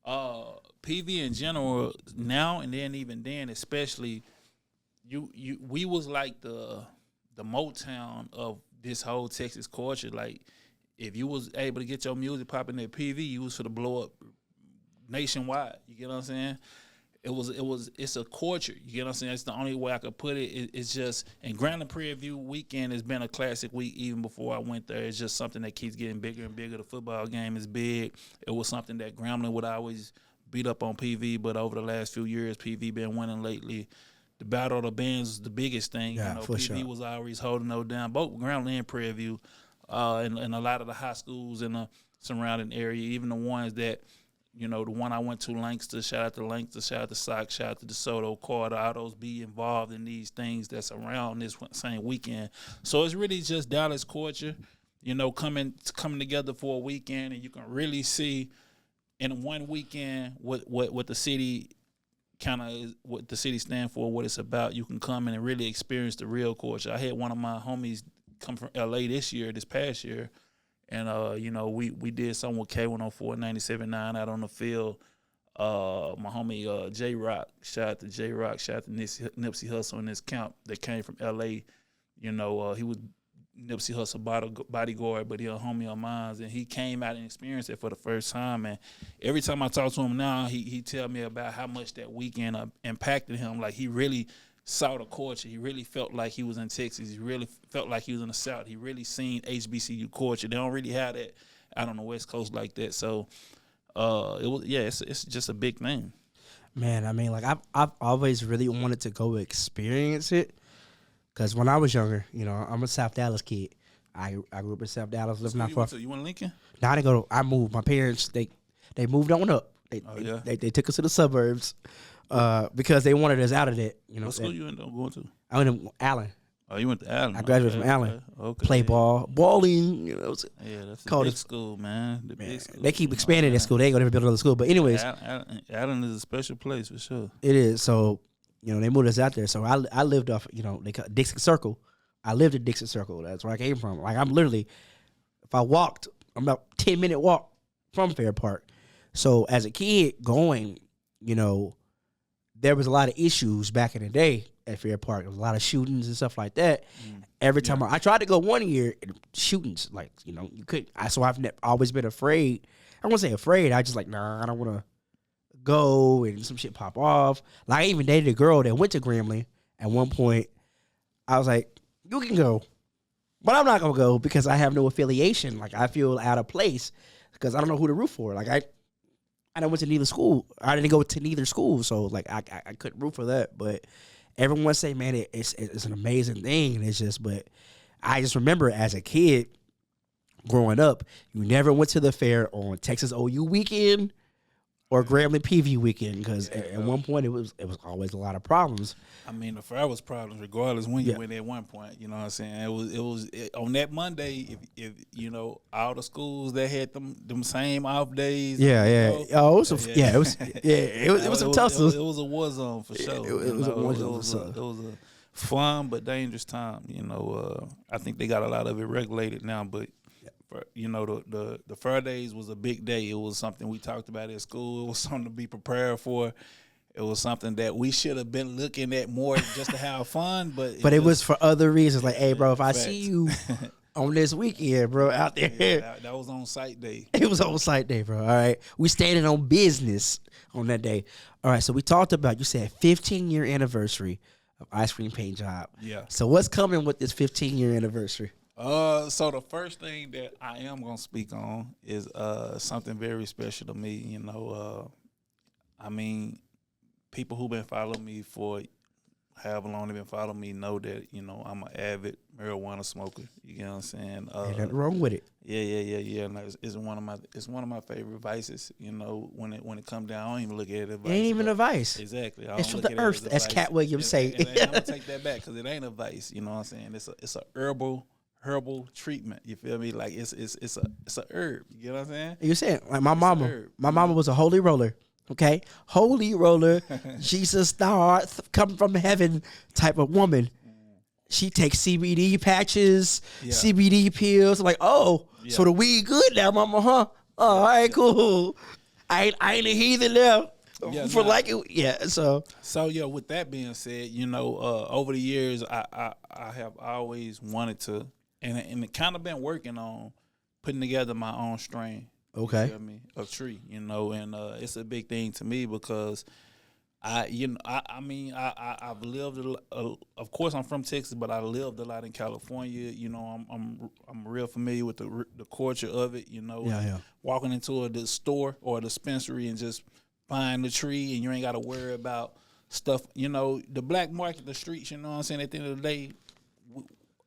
Speaker 4: PV in general, now and then, even then, especially, we was like the Motown of this whole Texas culture. Like, if you was able to get your music popping at PV, you was for to blow up nationwide. You get what I'm saying? It's a culture. You get what I'm saying? It's the only way I could put it. It's just, and Grambling Prairie View weekend has been a classic week even before I went there. It's just something that keeps getting bigger and bigger. The football game is big. It was something that Grambling would always beat up on PV, but over the last few years, PV been winning lately. The Battle of the Bands is the biggest thing.
Speaker 3: Yeah, for
Speaker 4: PV
Speaker 3: sure.
Speaker 4: was always holding those down, both Grambling and Prairie View. And a lot of the high schools in the surrounding area, even the ones that, the one I went to, Lancaster, shout out to Sock, shout out to DeSoto, Carter, all those be involved in these things that's around this same weekend. So it's really just Dallas culture, coming together for a weekend, and you can really see in one weekend what the city what the city stand for, what it's about. You can come in and really experience the real culture. I had one of my homies come from LA this past year, and we did something with K104 97.9 out on the field. My homie J Rock, shout out to J Rock, shout out to Nipsey Hussle in this camp that came from LA. He was Nipsey Hussle bodyguard, but he a homie of mine, and he came out and experienced it for the first time. And every time I talk to him now, he tell me about how much that weekend impacted him. Like, he really saw the culture. He really felt like he was in Texas. He really felt like he was in the South. He really seen HBCU culture. They don't really have that out on the West Coast like that. So, it's just a big thing.
Speaker 3: Man, I mean, like, I've always really wanted to go experience it, because when I was younger, I'm a South Dallas kid. I grew up in South Dallas, living not far.
Speaker 4: You went to Lincoln?
Speaker 3: No, I didn't go. I moved. My parents they moved on up. They took us to the suburbs. Because they wanted us out of that.
Speaker 4: What school you ended up going to?
Speaker 3: I went to Allen.
Speaker 4: Oh, you went to Allen.
Speaker 3: I graduated from Allen.
Speaker 4: Okay.
Speaker 3: Play ball, balling. You know,
Speaker 4: Yeah, that's the
Speaker 3: called
Speaker 4: big
Speaker 3: it-
Speaker 4: school, man. The big school.
Speaker 3: they keep
Speaker 4: you know
Speaker 3: expanding
Speaker 4: what
Speaker 3: that school. They ain't gonna ever build another school. But anyways,
Speaker 4: Allen is a special place for sure.
Speaker 3: it is. So, you know, they moved us out there. So I lived off, you know, they call it Dixon Circle. I lived at Dixon Circle. That's where I came from. Like I'm literally, if I walked, I'm about 10-minute walk from Fair Park. So as a kid going, you know, there was a lot of issues back in the day at Fair Park. There was a lot of shootings and stuff like that. Every time I tried to go one year, shootings, like, you know, you couldn't. So I've always been afraid. I won't say afraid. I just like, nah, I don't want to go and some shit pop off. Like I even dated a girl that went to Grambling. At one point, I was like, you can go, but I'm not gonna go because I have no affiliation. Like I feel out of place because I don't know who to root for. Like I didn't went to neither school. I didn't go to neither school, so like I couldn't root for that. But everyone say, man, it's an amazing thing. And it's just, but I just remember as a kid growing up, you never went to the fair on Texas OU weekend or Grambling PV weekend because at one point it was always a lot of problems.
Speaker 4: I mean, the fair was problems regardless when you went at one point. You know what I'm saying? It was on that Monday. If you know all the schools that had them same off days.
Speaker 3: Yeah.
Speaker 4: You know,
Speaker 3: Oh, it was it was some tussles.
Speaker 4: It was a war zone for sure.
Speaker 3: It was a war zone.
Speaker 4: It was a fun but dangerous time. You know, I think they got a lot of it regulated now, but. You know, the fair days was a big day. It was something we talked about at school. It was something to be prepared for. It was something that we should have been looking at more just to have fun. But
Speaker 3: it was for other reasons. Like, hey, bro, if I
Speaker 4: facts.
Speaker 3: see you on this weekend, bro, out there.
Speaker 4: Yeah, that was on site day.
Speaker 3: It was on site day, bro. All right. We standing on business on that day. All right. So we talked about, you said 15-year anniversary of Ice Cream Paint Job.
Speaker 4: Yeah.
Speaker 3: So what's coming with this 15-year anniversary?
Speaker 4: So the first thing that I am gonna speak on is something very special to me. You know, I mean, people who've been following me for however long they've been following me know that, you know, I'm an avid marijuana smoker. You know what I'm saying?
Speaker 3: Ain't nothing wrong with it.
Speaker 4: Yeah. And it's one of my favorite vices. You know, when it comes down, I don't even look at it as a vice.
Speaker 3: It ain't even a vice.
Speaker 4: Exactly. I
Speaker 3: It's
Speaker 4: don't
Speaker 3: for
Speaker 4: look
Speaker 3: the
Speaker 4: at it
Speaker 3: earth,
Speaker 4: as a
Speaker 3: as
Speaker 4: vice.
Speaker 3: Cat Williams say.
Speaker 4: And I'm gonna take that back because it ain't a vice. You know what I'm saying? It's a herbal treatment. You feel me? Like it's a herb. You know what I'm saying?
Speaker 3: You saying like my
Speaker 4: a
Speaker 3: mama.
Speaker 4: herb.
Speaker 3: My mama was a holy roller. Okay, holy roller, Jesus star come from heaven type of woman. She takes CBD patches, CBD pills. I'm like, oh, so the weed good now, mama, huh? Oh, all right, cool. I ain't a heathen now. Like it, yeah. So
Speaker 4: yeah. With that being said, you know, over the years, I have always wanted to, and it kind of been working on putting together my own strain.
Speaker 3: okay,
Speaker 4: You feel me? Of tree, you know, and it's a big thing to me because I've lived. Of course, I'm from Texas, but I lived a lot in California. You know, I'm real familiar with the culture of it. You know, walking into the store or a dispensary and just buying the tree, and you ain't got to worry about stuff. You know, the black market, the streets. You know what I'm saying? At the end of the day,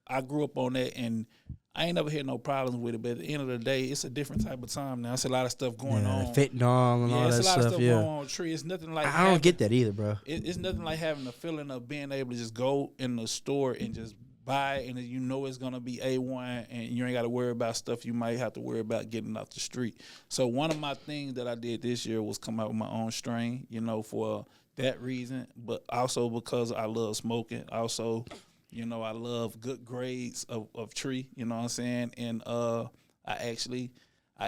Speaker 4: I grew up on that, and I ain't never had no problems with it. But at the end of the day, it's a different type of time now. It's a lot of stuff going on.
Speaker 3: fentanyl and all that
Speaker 4: it's a lot
Speaker 3: stuff.
Speaker 4: of stuff going on with tree. It's nothing like
Speaker 3: I don't get that either, bro.
Speaker 4: It's nothing like having the feeling of being able to just go in the store and just buy it, and you know it's gonna be A1, and you ain't got to worry about stuff you might have to worry about getting off the street. So one of my things that I did this year was come out with my own strain, you know, for that reason, but also because I love smoking. Also, you know, I love good grades of tree, you know what I'm saying? And I actually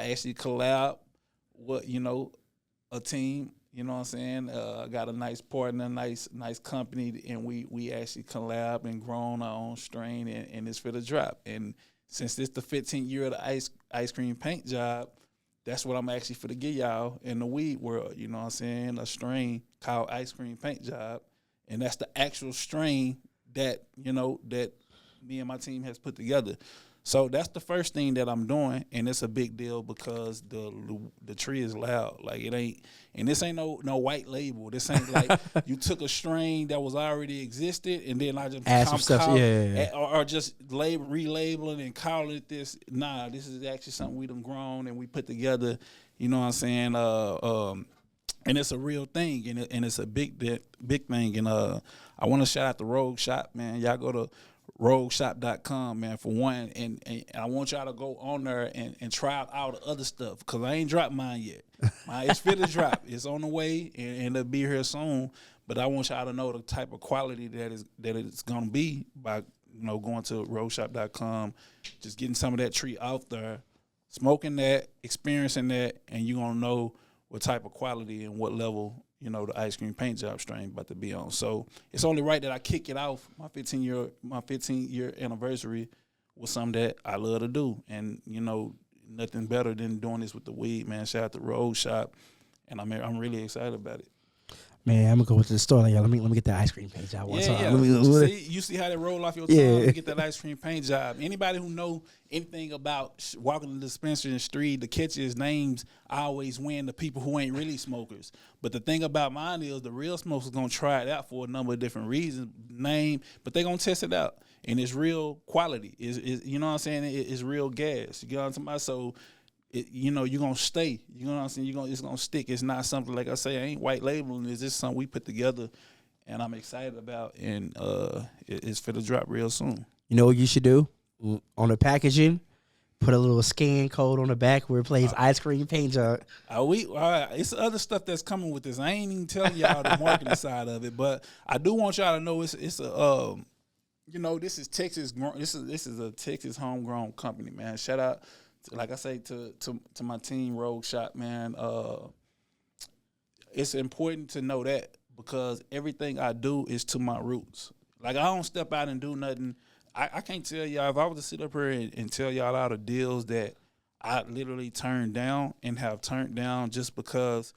Speaker 4: collab with, you know, a team, you know what I'm saying? I got a nice partner, nice company, and we actually collab and grown our own strain, and it's for the drop. And since this the 15th year of the ice cream paint job, that's what I'm actually for to give y'all in the weed world, you know what I'm saying? A strain called Ice Cream Paint Job, and that's the actual strain that, you know, that me and my team has put together. So that's the first thing that I'm doing, and it's a big deal because the tree is loud. Like it ain't, and this ain't no white label. This ain't like you took a strain that was already existed and then I just
Speaker 3: add some stuff,
Speaker 4: or just relabeling and calling it this. Nah, this is actually something we done grown and we put together. You know what I'm saying? And it's a real thing, and it's a big thing. And I want to shout out the Rogue Shop, man. Y'all go to rogueshop.com, man, for one. And I want y'all to go on there and try out all the other stuff because I ain't dropped mine yet. It's fit to drop. It's on the way and it'll be here soon. But I want y'all to know the type of quality that it's going to be by, going to rogueshop.com, just getting some of that tree out there, smoking that, experiencing that, and you're going to know what type of quality and what level, the ice cream paint job strain about to be on. So it's only right that I kick it off my 15-year anniversary with something that I love to do. And, nothing better than doing this with the weed, man. Shout out to Road Shop. And I'm really excited about it.
Speaker 3: Man, I'm gonna go to the store. Like, let me get that ice cream paint job one time.
Speaker 4: You see how they roll off your tongue? You get that ice cream paint job. Anybody who know anything about walking the dispensary in the street, the catches names always win the people who ain't really smokers. But the thing about mine is the real smokers gonna try it out for a number of different reasons, but they gonna test it out, and it's real quality. Is you know what I'm saying? It's real gas. You know what I'm talking about? So. You're going to stay. You know what I'm saying? It's going to stick. It's not something, like I say, I ain't white labeling. It's just something we put together, and I'm excited about, and it's for the drop real soon.
Speaker 3: You know what you should do? On the packaging, put a little scan code on the back where it plays ice cream paint job.
Speaker 4: It's other stuff that's coming with this. I ain't even telling y'all the marketing side of it, but I do want y'all to know it's a this is Texas. This is a Texas homegrown company, man. Shout out. Like I say to my team, Rogue Shop, man, it's important to know that because everything I do is to my roots. Like, I don't step out and do nothing. I can't tell y'all, if I was to sit up here and tell y'all all the deals that I literally turned down and have turned down just because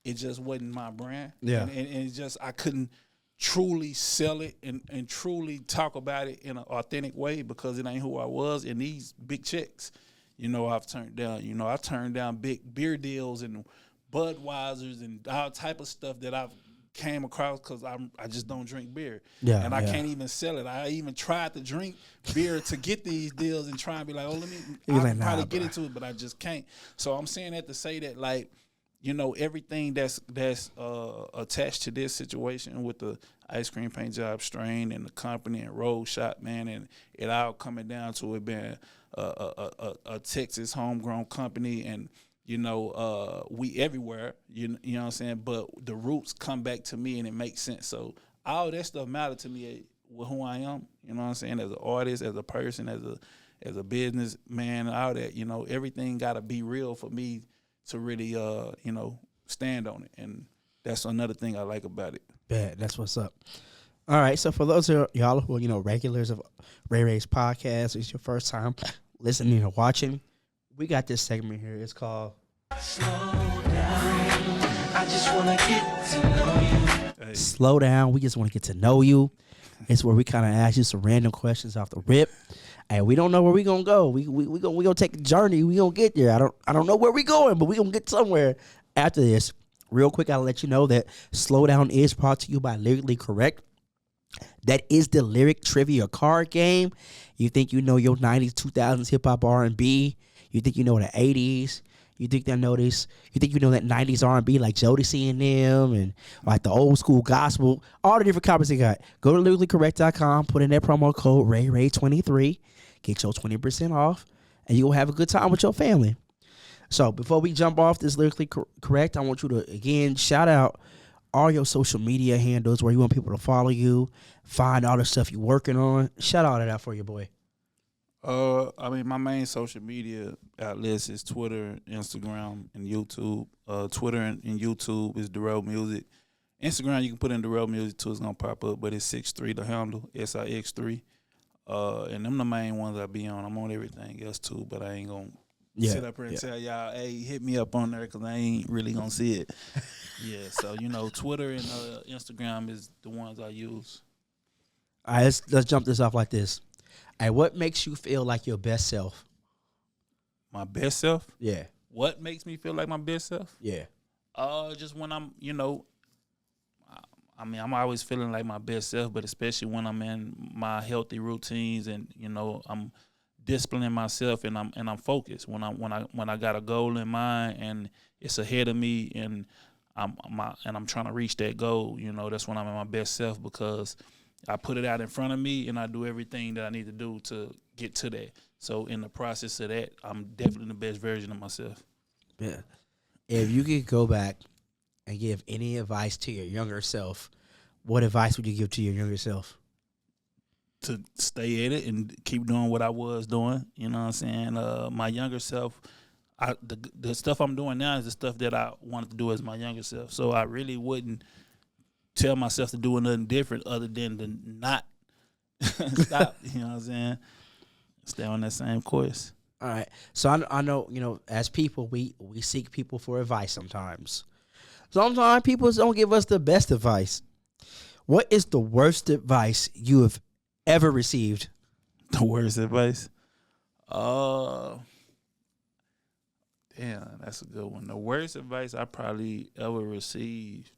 Speaker 4: it just wasn't my brand.
Speaker 3: Yeah.
Speaker 4: And it's just, I couldn't truly sell it and truly talk about it in an authentic way because it ain't who I was. And these big checks, I've turned down. I turned down big beer deals and Budweisers and all type of stuff that I've came across because I just don't drink beer.
Speaker 3: Yeah,
Speaker 4: and I can't even sell it. I even tried to drink beer to get these deals and try and be like, I can probably get into it, but I just can't. So I'm saying that to say that, like, everything that's attached to this situation with the ice cream paint job strain and the company and Road Shop, man, and it all coming down to it being a Texas homegrown company, and we everywhere, you know what I'm saying, but the roots come back to me and it makes sense. So all that stuff mattered to me with who I am, you know what I'm saying, as an artist, as a person, as a businessman, all that, everything got to be real for me to really stand on it, and that's another thing I like about it.
Speaker 3: Bad, that's what's up. All right, so for those of y'all who are, regulars of Ray Ray's podcast, it's your first time listening or watching, we got this segment here. It's called Slow Down. I just want to get to know you. Hey. Slow down. We just want to get to know you. It's where we kind of ask you some random questions off the rip. And we don't know where we gonna go. We gonna take a journey. We gonna get there. I don't know where we going, but we gonna get somewhere after this. Real quick, I'll let you know that Slow Down is brought to you by Lyrically Correct. That is the lyric trivia card game. You think you know your 90s, 2000s hip hop R&B. You think you know the 80s. You think you know this. You think you know that 90s R&B like Jodeci and them and like the old school gospel. All the different copies they got. Go to lyricallycorrect.com. Put in that promo code RayRay23. Get your 20% off. And you'll have a good time with your family. So before we jump off this Lyrically Correct, I want you to, again, shout out all your social media handles where you want people to follow you, find all the stuff you're working on. Shout out that out for your boy.
Speaker 4: My main social media outlets is Twitter, Instagram, and YouTube. Twitter and YouTube is Dorrough Music. Instagram, you can put in Dorrough Music too. It's gonna pop up, but it's 6'3" the handle, SIX3. And them the main ones I be on. I'm on everything else too, but I ain't gonna sit up here and tell y'all, hey, hit me up on there because I ain't really gonna see it. Yeah, so Twitter and Instagram is the ones I use.
Speaker 3: All right, let's jump this off like this. Hey, what makes you feel like your best self?
Speaker 4: My best self?
Speaker 3: Yeah.
Speaker 4: What makes me feel like my best self?
Speaker 3: Yeah.
Speaker 4: Just when I'm, I'm always feeling like my best self, but especially when I'm in my healthy routines and, I'm disciplining myself and I'm focused. When I got a goal in mind and it's ahead of me and I'm trying to reach that goal, that's when I'm in my best self because I put it out in front of me, and I do everything that I need to do to get to that. So in the process of that, I'm definitely the best version of myself.
Speaker 3: Yeah. If you could go back and give any advice to your younger self, what advice would you give to your younger self?
Speaker 4: To stay at it and keep doing what I was doing. You know what I'm saying? My younger self, the stuff I'm doing now is the stuff that I wanted to do as my younger self. So I really wouldn't tell myself to do nothing different other than to not stop. You know what I'm saying? Stay on that same course.
Speaker 3: All right. So I know, as people, we seek people for advice sometimes. Sometimes people don't give us the best advice. What is the worst advice you have ever received?
Speaker 4: The worst advice? Damn, that's a good one. The worst advice I probably ever received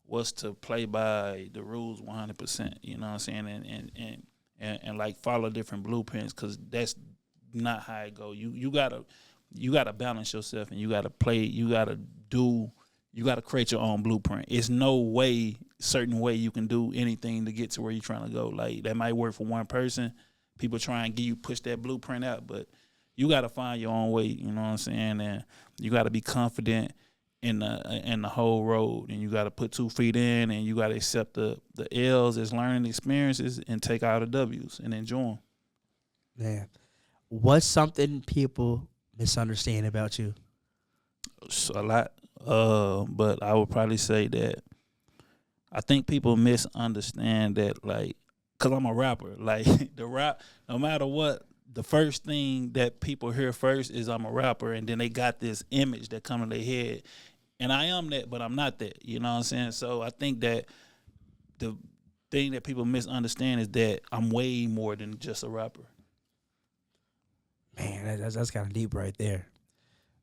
Speaker 4: was to play by the rules 100%. You know what I'm saying? And like follow different blueprints, because that's not how it go. You gotta balance yourself, and you gotta play. You gotta create your own blueprint. It's no certain way you can do anything to get to where you're trying to go. Like, that might work for one person. People try and push that blueprint out, but you got to find your own way. You know what I'm saying? And you got to be confident in the whole road, and you got to put 2 feet in, and you got to accept the L's as learning experiences and take out the W's and enjoy them.
Speaker 3: Man, what's something people misunderstand about you?
Speaker 4: A lot. But I would probably say that I think people misunderstand that, like, because I'm a rapper. Like, the rap, no matter what, the first thing that people hear first is I'm a rapper, and then they got this image that come in their head. And I am that, but I'm not that. You know what I'm saying? So I think that the thing that people misunderstand is that I'm way more than just a rapper.
Speaker 3: Man, that's kind of deep right there.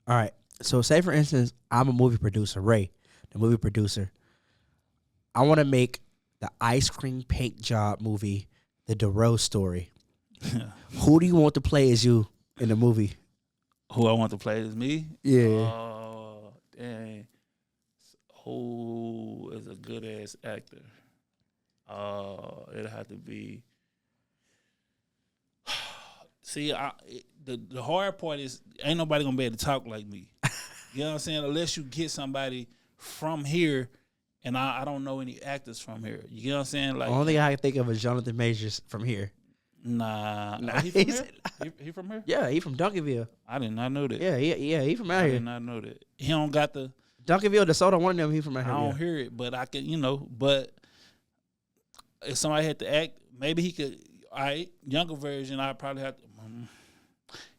Speaker 3: All right. So say, for instance, I'm a movie producer, Ray, the movie producer. I want to make the ice cream paint job movie, the Dorrough story. Who do you want to play as you in the movie?
Speaker 4: Who I want to play as me?
Speaker 3: Yeah.
Speaker 4: Dang. Who is a good ass actor? It'll have to be. See, the hard part is ain't nobody gonna be able to talk like me. You know what I'm saying? Unless you get somebody from here, and I don't know any actors from here. You know what I'm saying? Like,
Speaker 3: the only thing I can think of is Jonathan Majors from here.
Speaker 4: Nah. He from here? He from here?
Speaker 3: Yeah, he from Duncanville.
Speaker 4: I did not know that.
Speaker 3: Yeah, he from out
Speaker 4: I
Speaker 3: here.
Speaker 4: did not know that. He don't got the
Speaker 3: Duncanville, DeSoto, one of them. He from out here.
Speaker 4: I don't hear it, but I can, but if somebody had to act, maybe he could. All right, younger version, I probably have to.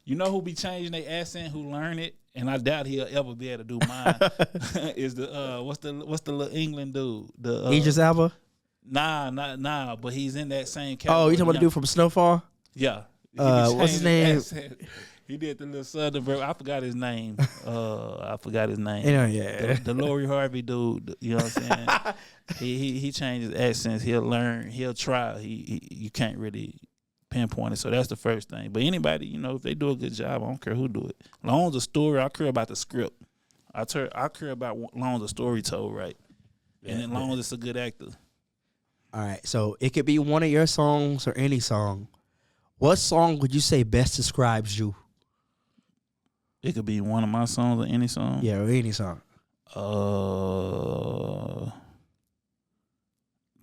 Speaker 4: Who be changing their accent, who learn it, and I doubt he'll ever be able to do mine. Is the what's the little England dude? The
Speaker 3: Idris Elba?
Speaker 4: Nah, but he's in that same category.
Speaker 3: Oh, you talking about the dude from Snowfall?
Speaker 4: Yeah.
Speaker 3: What's his name?
Speaker 4: He did the little southern version. I forgot his name. Yeah. The Lori Harvey dude. You know what I'm saying? he changes accents. He'll learn. He'll try. You can't really pinpoint it. So that's the first thing. But anybody, if they do a good job, I don't care who do it. As long as the story, I care about the script. I care about as long as the story told right, and as long as it's a good actor.
Speaker 3: All right. So it could be one of your songs or any song. What song would you say best describes you?
Speaker 4: It could be one of my songs or any song.
Speaker 3: Yeah, or any song.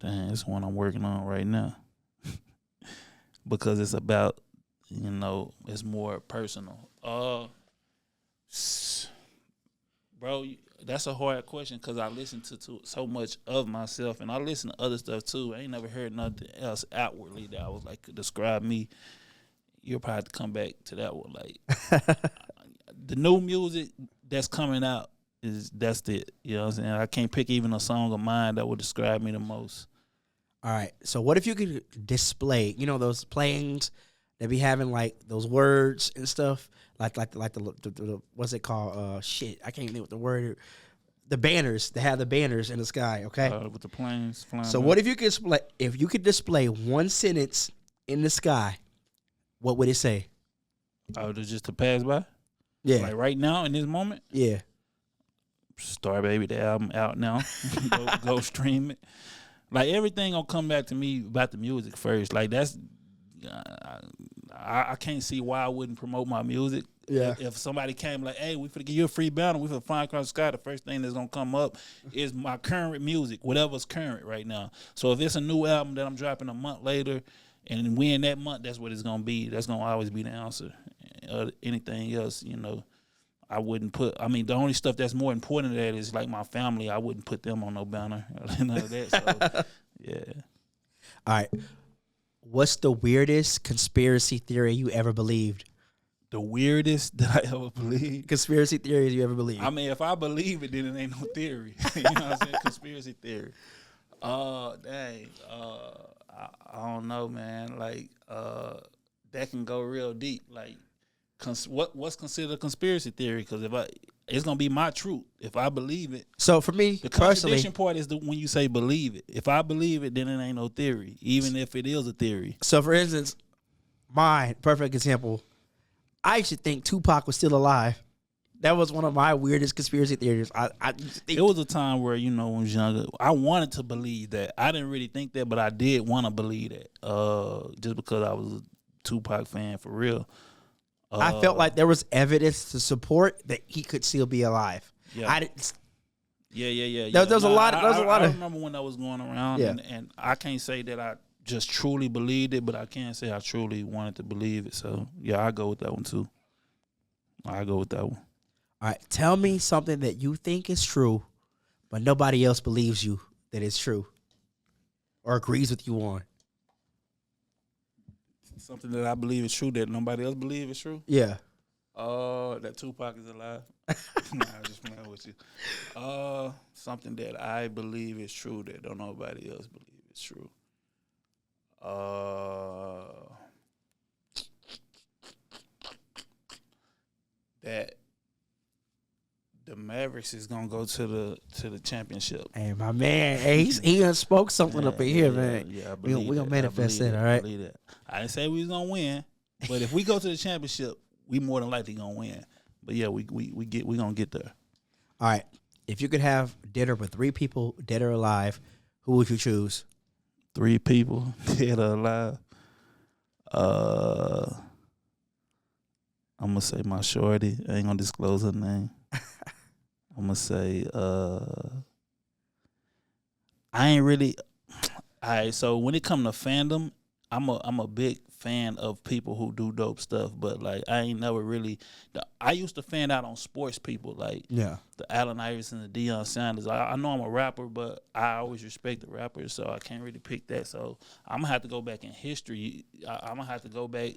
Speaker 4: Dang, it's one I'm working on right now. Because it's about, it's more personal. Bro, that's a hard question because I listen to so much of myself, and I listen to other stuff too. I ain't never heard nothing else outwardly that I was like, could describe me. You'll probably have to come back to that one. Like, the new music that's coming out that's it. You know what I'm saying? I can't pick even a song of mine that would describe me the most.
Speaker 3: All right. So what if you could display, those planes that be having like those words and stuff, like the what's it called? Shit, I can't think of the word. The banners. They have the banners in the sky. Okay.
Speaker 4: With the planes flying.
Speaker 3: So
Speaker 4: up.
Speaker 3: what if you could display one sentence in the sky? What would it say?
Speaker 4: Oh, just to pass by?
Speaker 3: Yeah.
Speaker 4: Like right now in this moment?
Speaker 3: Yeah.
Speaker 4: Star Baby, the album out now. go stream it. Like everything gonna come back to me about the music first. Like that's, I can't see why I wouldn't promote my music.
Speaker 3: Yeah.
Speaker 4: If somebody came like, hey, we finna give you a free banner, we finna fly across the sky, the first thing that's gonna come up is my current music, whatever's current right now. So if it's a new album that I'm dropping a month later, and we in that month, that's what it's gonna be. That's gonna always be the answer. Anything else, I wouldn't put. I mean, the only stuff that's more important than that is like my family. I wouldn't put them on no banner, none of that. So, yeah.
Speaker 3: All right. What's the weirdest conspiracy theory you ever believed?
Speaker 4: The weirdest that I ever believed.
Speaker 3: Conspiracy theories you ever believed?
Speaker 4: I mean, if I believe it, then it ain't no theory. You know what I'm saying? Conspiracy theory. Dang. I don't know, man. Like, that can go real deep. Like, what's considered a conspiracy theory? Because it's gonna be my truth if I believe it.
Speaker 3: So for me,
Speaker 4: the
Speaker 3: personally,
Speaker 4: contradiction part is when you say believe it. If I believe it, then it ain't no theory, even if it is a theory.
Speaker 3: So for instance, my perfect example, I used to think Tupac was still alive. That was one of my weirdest conspiracy theories.
Speaker 4: It was a time where, when I was younger, I wanted to believe that. I didn't really think that, but I did want to believe that. Just because I was a Tupac fan for real.
Speaker 3: I felt like there was evidence to support that he could still be alive.
Speaker 4: Yeah.
Speaker 3: Yeah. There was a lot.
Speaker 4: I remember when that was going around,
Speaker 3: Yeah.
Speaker 4: and I can't say that I just truly believed it, but I can say I truly wanted to believe it. So yeah, I go with that one too. I go with that one.
Speaker 3: All right, tell me something that you think is true, but nobody else believes you that it's true or agrees with you on.
Speaker 4: Something that I believe is true that nobody else believes is true.
Speaker 3: Yeah.
Speaker 4: That Tupac is alive. Nah, I'm just playing with you. Something that I believe is true that don't nobody else believe is true. That the Mavericks is gonna go to the championship.
Speaker 3: Hey, my man, hey, he done spoke something up in here, man.
Speaker 4: Yeah, I
Speaker 3: we
Speaker 4: believe
Speaker 3: gonna manifest that, all right?
Speaker 4: I didn't say we was gonna win, but if we go to the championship, we more than likely gonna win. But yeah, we gonna get there.
Speaker 3: All right. If you could have dinner with 3 people, dead or alive, who would you choose?
Speaker 4: 3 people, dead or alive. I'm gonna say my shorty. I ain't gonna disclose her name. I'm gonna say I ain't really. All right, so when it come to fandom, I'm a big fan of people who do dope stuff, but like I ain't never really. I used to fan out on sports people like the Allen Iverson, the Deion Sanders. I know I'm a rapper, but I always respect the rappers, so I can't really pick that. So I'm gonna have to go back in history. I'm gonna have to go back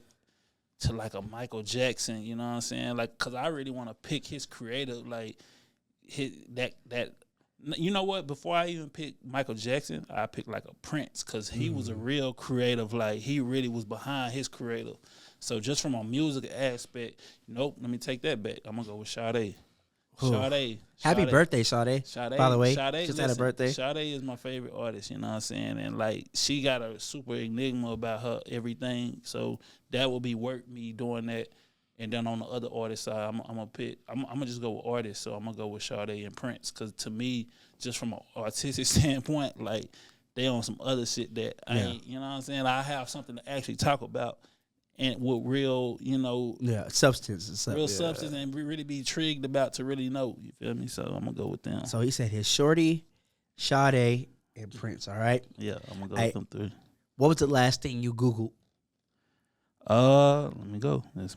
Speaker 4: to like a Michael Jackson. You know what I'm saying? Like, cause I really want to pick his creative, like that. You know what? Before I even pick Michael Jackson, I picked like a Prince because he was a real creative. Like he really was behind his creative. So just from a music aspect, nope. Let me take that back. I'm gonna go with Sade. Sade.
Speaker 3: Happy birthday, Sade.
Speaker 4: Sade.
Speaker 3: By the way,
Speaker 4: Sade,
Speaker 3: just had a birthday.
Speaker 4: Sade is my favorite artist. You know what I'm saying? And like she got a super enigma about her everything. So that will be worth me doing that. And then on the other artist side, I'm gonna just go with artists. So I'm gonna go with Sade and Prince, because to me, just from an artistic standpoint, like they on some other shit that I ain't. You know what I'm saying? I have something to actually talk about, and with real,
Speaker 3: substance and stuff.
Speaker 4: Real substance, and really be intrigued about to really know. You feel me? So I'm gonna go with them.
Speaker 3: So he said his shorty, Sade, and Prince. All right.
Speaker 4: Yeah, I'm gonna go with them 3.
Speaker 3: What was the last thing you Googled?
Speaker 4: Let me go. Let's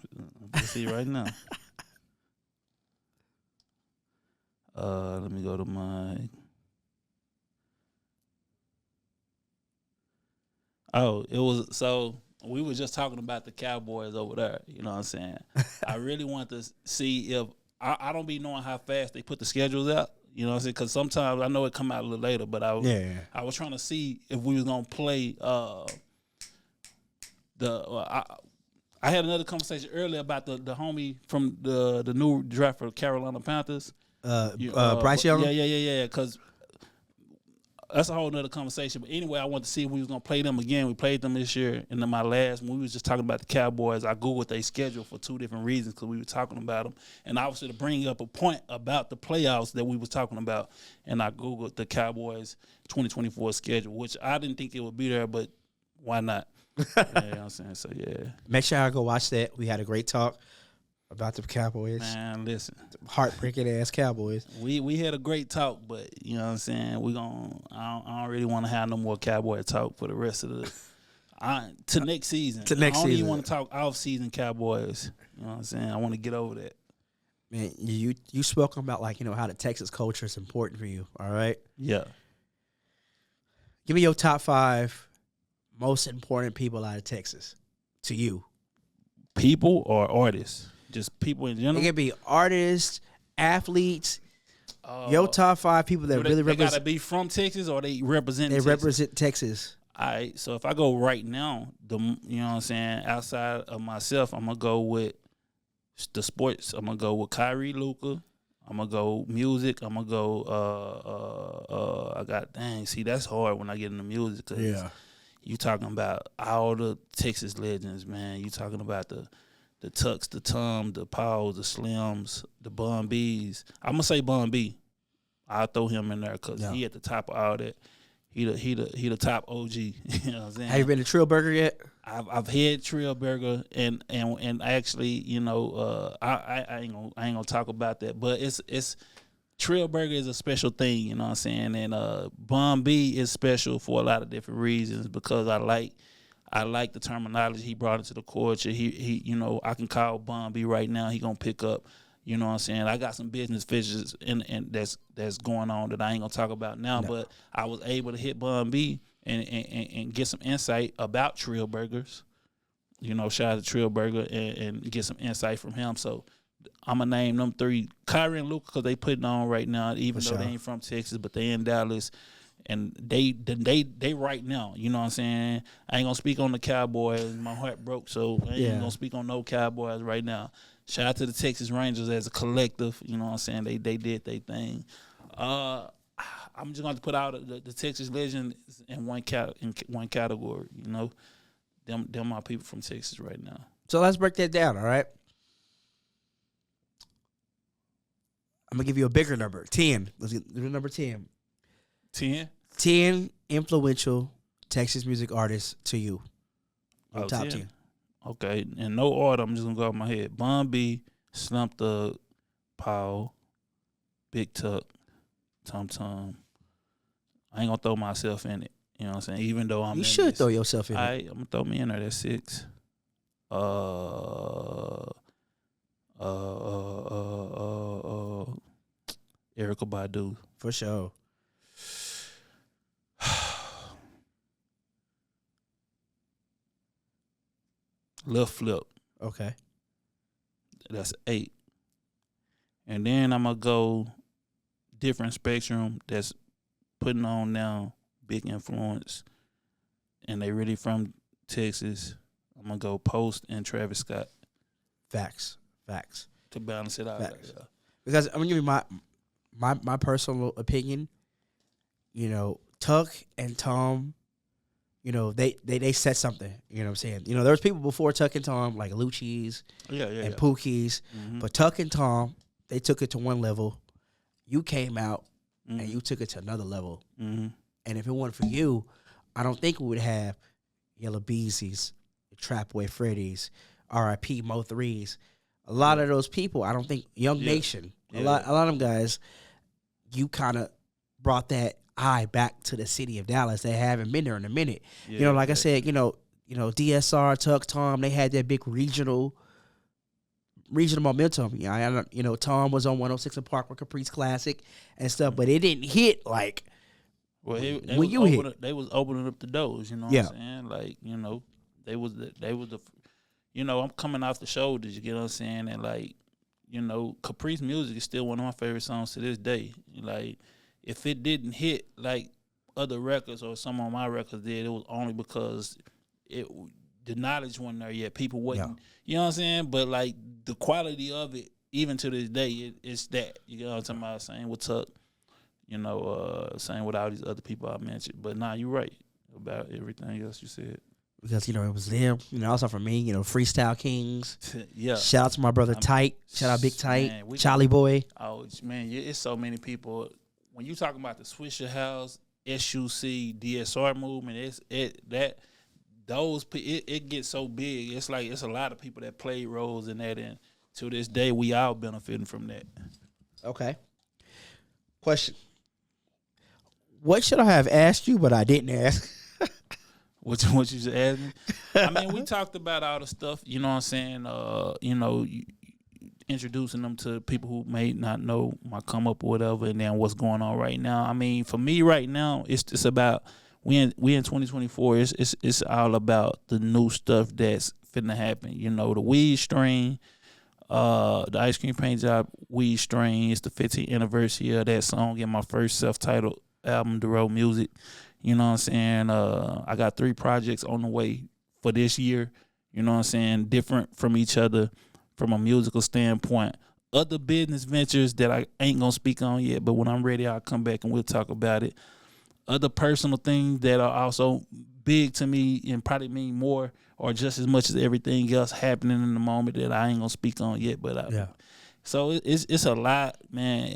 Speaker 4: see right now. Let me go to my. Oh, it was so we were just talking about the Cowboys over there. You know what I'm saying? I really want to see if I don't be knowing how fast they put the schedules out. You know what I'm saying? Because sometimes I know it come out a little later, but I was trying to see if we was gonna play I had another conversation earlier about the homie from the new draft for Carolina Panthers.
Speaker 3: Bryce Young?
Speaker 4: Yeah. Because that's a whole nother conversation. But anyway, I wanted to see if we was gonna play them again. We played them this year, and then my last when we was just talking about the Cowboys, I googled their schedule for 2 different reasons because we were talking about them, and obviously to bring up a point about the playoffs that we was talking about, and I googled the Cowboys 2024 schedule, which I didn't think it would be there, but why not? You know what I'm saying? So yeah,
Speaker 3: Make sure I go watch that. We had a great talk about the Cowboys.
Speaker 4: man, listen.
Speaker 3: Heartbreaking ass Cowboys.
Speaker 4: We had a great talk, but you know what I'm saying. I don't really want to have no more Cowboy talk for the rest of the next season.
Speaker 3: To next
Speaker 4: I don't even
Speaker 3: season.
Speaker 4: want to talk off season Cowboys. You know what I'm saying. I want to get over that.
Speaker 3: Man, you spoke about like how the Texas culture is important for you. All right,
Speaker 4: Yeah.
Speaker 3: give me your top 5 most important people out of Texas to you.
Speaker 4: People or artists, just people in
Speaker 3: It
Speaker 4: general.
Speaker 3: can be artists, athletes. Your top 5 people that
Speaker 4: Do
Speaker 3: really
Speaker 4: they gotta
Speaker 3: represent.
Speaker 4: be from Texas or they represent.
Speaker 3: They
Speaker 4: Texas?
Speaker 3: represent Texas.
Speaker 4: All right, so if I go right now, you know what I'm saying, outside of myself, I'm gonna go with the sports. I'm gonna go with Kyrie, Luka. I'm gonna go music. I'm gonna go. See, that's hard when I get into music. Cause you talking about all the Texas legends, man. You talking about the Tucks, the Tom, the Pauls, the Slims, the Bun B's. I'm gonna say Bun B. I'll throw him in there because he at the top of all that. He the top OG. You know what I'm saying?
Speaker 3: Have you been to Trill Burger yet?
Speaker 4: I've had Trill Burger and actually, I ain't gonna talk about that, but it's Trill Burger is a special thing, you know what I'm saying? And Bun B is special for a lot of different reasons because I like the terminology he brought into the culture. He I can call Bun B right now. He gonna pick up. You know what I'm saying? I got some business ventures and that's going on that I ain't gonna talk about now. No. But I was able to hit Bun B and get some insight about Trill Burgers. Shout out to Trill Burger and get some insight from him. So I'm gonna name them 3, Kyrie and Luka, because they putting on right now, even though they ain't from Texas, but they in Dallas. And they right now, you know what I'm saying? I ain't gonna speak on the Cowboys. My heart broke, so I ain't gonna speak on no Cowboys right now. Shout out to the Texas Rangers as a collective, you know what I'm saying? They did their thing. I'm just gonna put out the Texas Legends in one category, Them my people from Texas right now.
Speaker 3: So let's break that down, all right? I'm gonna give you a bigger number, 10. Let's do number 10.
Speaker 4: 10?
Speaker 3: 10 influential Texas music artists to you. Top 10.
Speaker 4: Okay, in no order, I'm just gonna go off my head. Bun B, Slump Thug, Paul, Big Tuck, Tum Tum. I ain't gonna throw myself in it. You know what I'm saying? Even though I'm
Speaker 3: You should throw yourself in it.
Speaker 4: I'm gonna throw me in there. That's 6. Erykah Badu.
Speaker 3: For sure.
Speaker 4: Lil Flip.
Speaker 3: Okay.
Speaker 4: That's 8. And then I'm gonna go different spectrum that's putting on now, big influence, and they really from Texas. I'm gonna go Post and Travis Scott.
Speaker 3: Facts.
Speaker 4: To balance it out.
Speaker 3: Facts. Because I'm gonna give you my personal opinion. Tuck and Tom, they set something. You know what I'm saying? There was people before Tuck and Tom, like Lucci's and Pookie's.
Speaker 4: Mm-hmm.
Speaker 3: But Tuck and Tom, they took it to one level. You came out and you took it to another level.
Speaker 4: Mm-hmm.
Speaker 3: And if it weren't for you, I don't think we would have Yellow Beezy's, Trapway Freddy's, R.I.P. Mo 3's. A lot of those people, I don't think Young Nation, a lot of them guys, you kind of brought that eye back to the city of Dallas. They haven't been there in a minute.
Speaker 4: Yeah,
Speaker 3: I said, DSR, Tuck, Tom, they had that big regional momentum. Tom was on 106 and Park with Caprice Classic and stuff, but it didn't hit like when you hit.
Speaker 4: They was opening up the doors. You know what I'm saying? Like they was the. I'm coming off the shoulders. You get what I'm saying? And Caprice music is still one of my favorite songs to this day. Like, if it didn't hit like other records or some of my records did, it was only because the knowledge wasn't there yet. People wasn't, you know what I'm saying? But like the quality of it, even to this day, it's that. You know what I'm talking about? Saying with Tuck, You know, same with all these other people I mentioned. But nah, you're right about everything else you said.
Speaker 3: Because, it was them, also for me, Freestyle Kings.
Speaker 4: Yeah.
Speaker 3: Shout out to my brother Tight. Shout out Big Tight.
Speaker 4: Man,
Speaker 3: Charlie Boy.
Speaker 4: Oh, man, it's so many people. When you talking about the Swisher House, SUC, DSR movement, it gets so big. It's like it's a lot of people that play roles in that, and to this day, we all benefiting from that.
Speaker 3: Okay. Question. What should I have asked you, but I didn't ask?
Speaker 4: What you just asked me? I mean, we talked about all the stuff, you know what I'm saying? Introducing them to people who may not know my come up or whatever, and then what's going on right now. I mean, for me right now, it's just about we in 2024. It's all about the new stuff that's finna happen. The weed strain, the Ice Cream Paint Job weed strain. It's the 15th anniversary of that song in my first self-titled album, Dorrough Music. You know what I'm saying? I got 3 projects on the way for this year. You know what I'm saying? Different from each other from a musical standpoint. Other business ventures that I ain't going to speak on yet, but when I'm ready, I'll come back and we'll talk about it. Other personal things that are also big to me and probably mean more or just as much as everything else happening in the moment that I ain't going to speak on yet. But So it's a lot, man.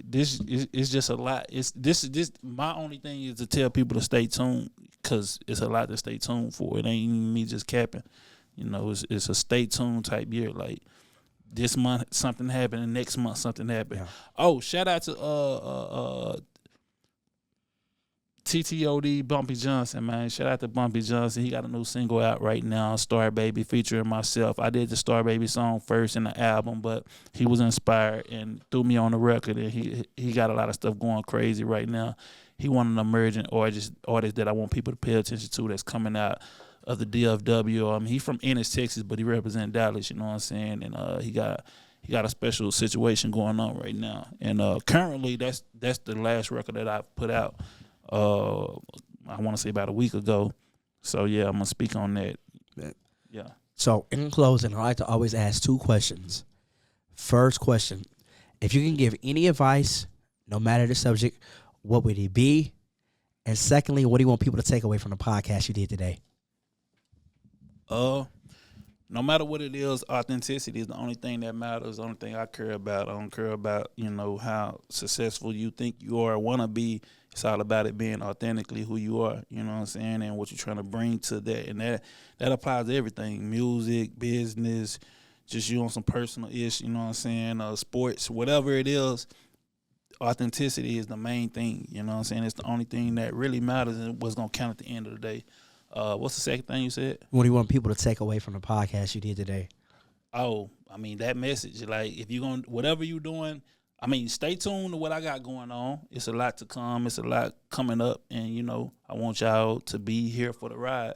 Speaker 4: This is just a lot. This my only thing is to tell people to stay tuned, because it's a lot to stay tuned for. It ain't me just capping. It's a stay tuned type year. Like this month something happened, and next month something happened. Yeah. Oh, shout out to TTOD Bumpy Johnson, man. Shout out to Bumpy Johnson. He got a new single out right now, Star Baby, featuring myself. I did the Star Baby song first in the album, but he was inspired and threw me on the record, and he got a lot of stuff going crazy right now. He one of the emerging artists that I want people to pay attention to that's coming out of the DFW. He from Ennis, Texas, but he represents Dallas, you know what I'm saying? And he got a special situation going on right now. And currently that's the last record that I put out. I want to say about a week ago. So, yeah, I'm going to speak on that. Yeah.
Speaker 3: So, in closing, I like to always ask 2 questions. First question, if you can give any advice, no matter the subject, what would it be? And secondly, what do you want people to take away from the podcast you did today?
Speaker 4: No matter what it is, authenticity is the only thing that matters, the only thing I care about. I don't care about, how successful you think you are or want to be. It's all about it being authentically who you are, you know what I'm saying, and what you're trying to bring to that. And that applies to everything, music, business, just you on some personal ish, you know what I'm saying, sports, whatever it is. Authenticity is the main thing, you know what I'm saying. It's the only thing that really matters and what's going to count at the end of the day. What's the second thing you said?
Speaker 3: What do you want people to take away from the podcast you did today?
Speaker 4: Oh, that message, like if you're going to, whatever you're doing, stay tuned to what I got going on. It's a lot to come. It's a lot coming up. And, I want y'all to be here for the ride.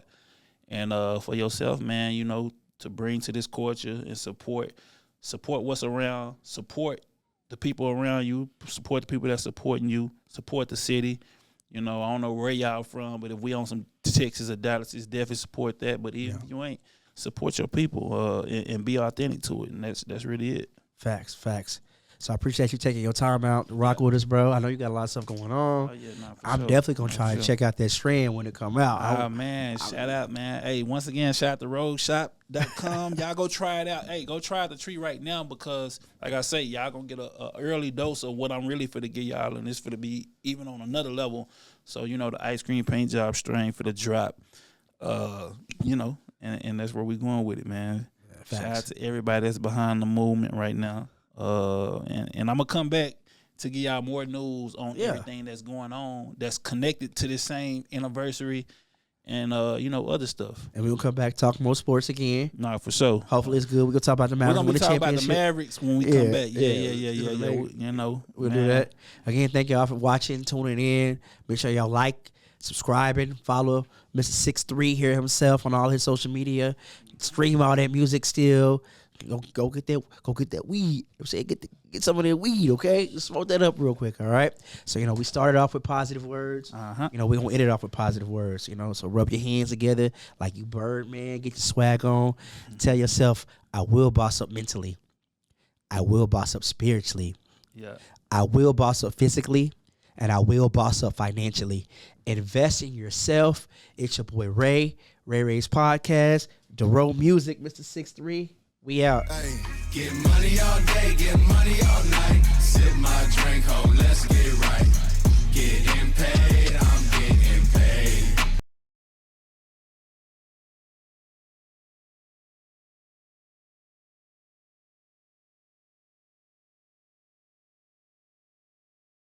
Speaker 4: And for yourself, man, to bring to this culture and support what's around, support the people around you, support the people that's supporting you, support the city. I don't know where y'all from, but if we on some Texas or Dallas, it's definitely support that. But if you ain't, support your people and be authentic to it. And that's really it.
Speaker 3: Facts. So I appreciate you taking your time out to rock with us, bro. I know you got a lot of stuff going on. I'm definitely going to try and check out that strand when it come out.
Speaker 4: Man, shout out, man. Hey, once again, shout out to roadshop.com. Y'all go try it out. Hey, go try the tree right now because, like I say, y'all going to get a early dose of what I'm really for to give y'all, and it's for to be even on another level. So, the Ice Cream Paint Job strain for the drop, and that's where we going with it, man. Yeah, shout out to everybody that's behind the movement right now. And I'm gonna come back to give y'all more news on everything that's going on that's connected to this same anniversary and other stuff.
Speaker 3: And we'll come back talk more sports again.
Speaker 4: No, for sure.
Speaker 3: Hopefully it's good. We're gonna talk about the Mavericks.
Speaker 4: We're gonna talk about the Mavericks when we come back. Yeah.
Speaker 3: We'll do that. Again, thank y'all for watching, tuning in. Make sure y'all like, subscribing, follow Mr. 6'3" here himself on all his social media. Stream all that music still. Go get that weed. I'm saying get some of that weed, okay? Just smoke that up real quick, all right? So, we started off with positive words. We're going to end it off with positive words, So rub your hands together like you Birdman. Get your swag on. Tell yourself, I will boss up mentally. I will boss up spiritually.
Speaker 4: Yeah.
Speaker 3: I will boss up physically. and I will boss up financially. Invest in yourself. It's your boy Ray Ray's podcast, Dorrough Music, Mr. 6'3". We out.
Speaker 2: Hey.
Speaker 1: Get money all day, get money all night. Sip my drink, ho, let's get right. Getting paid.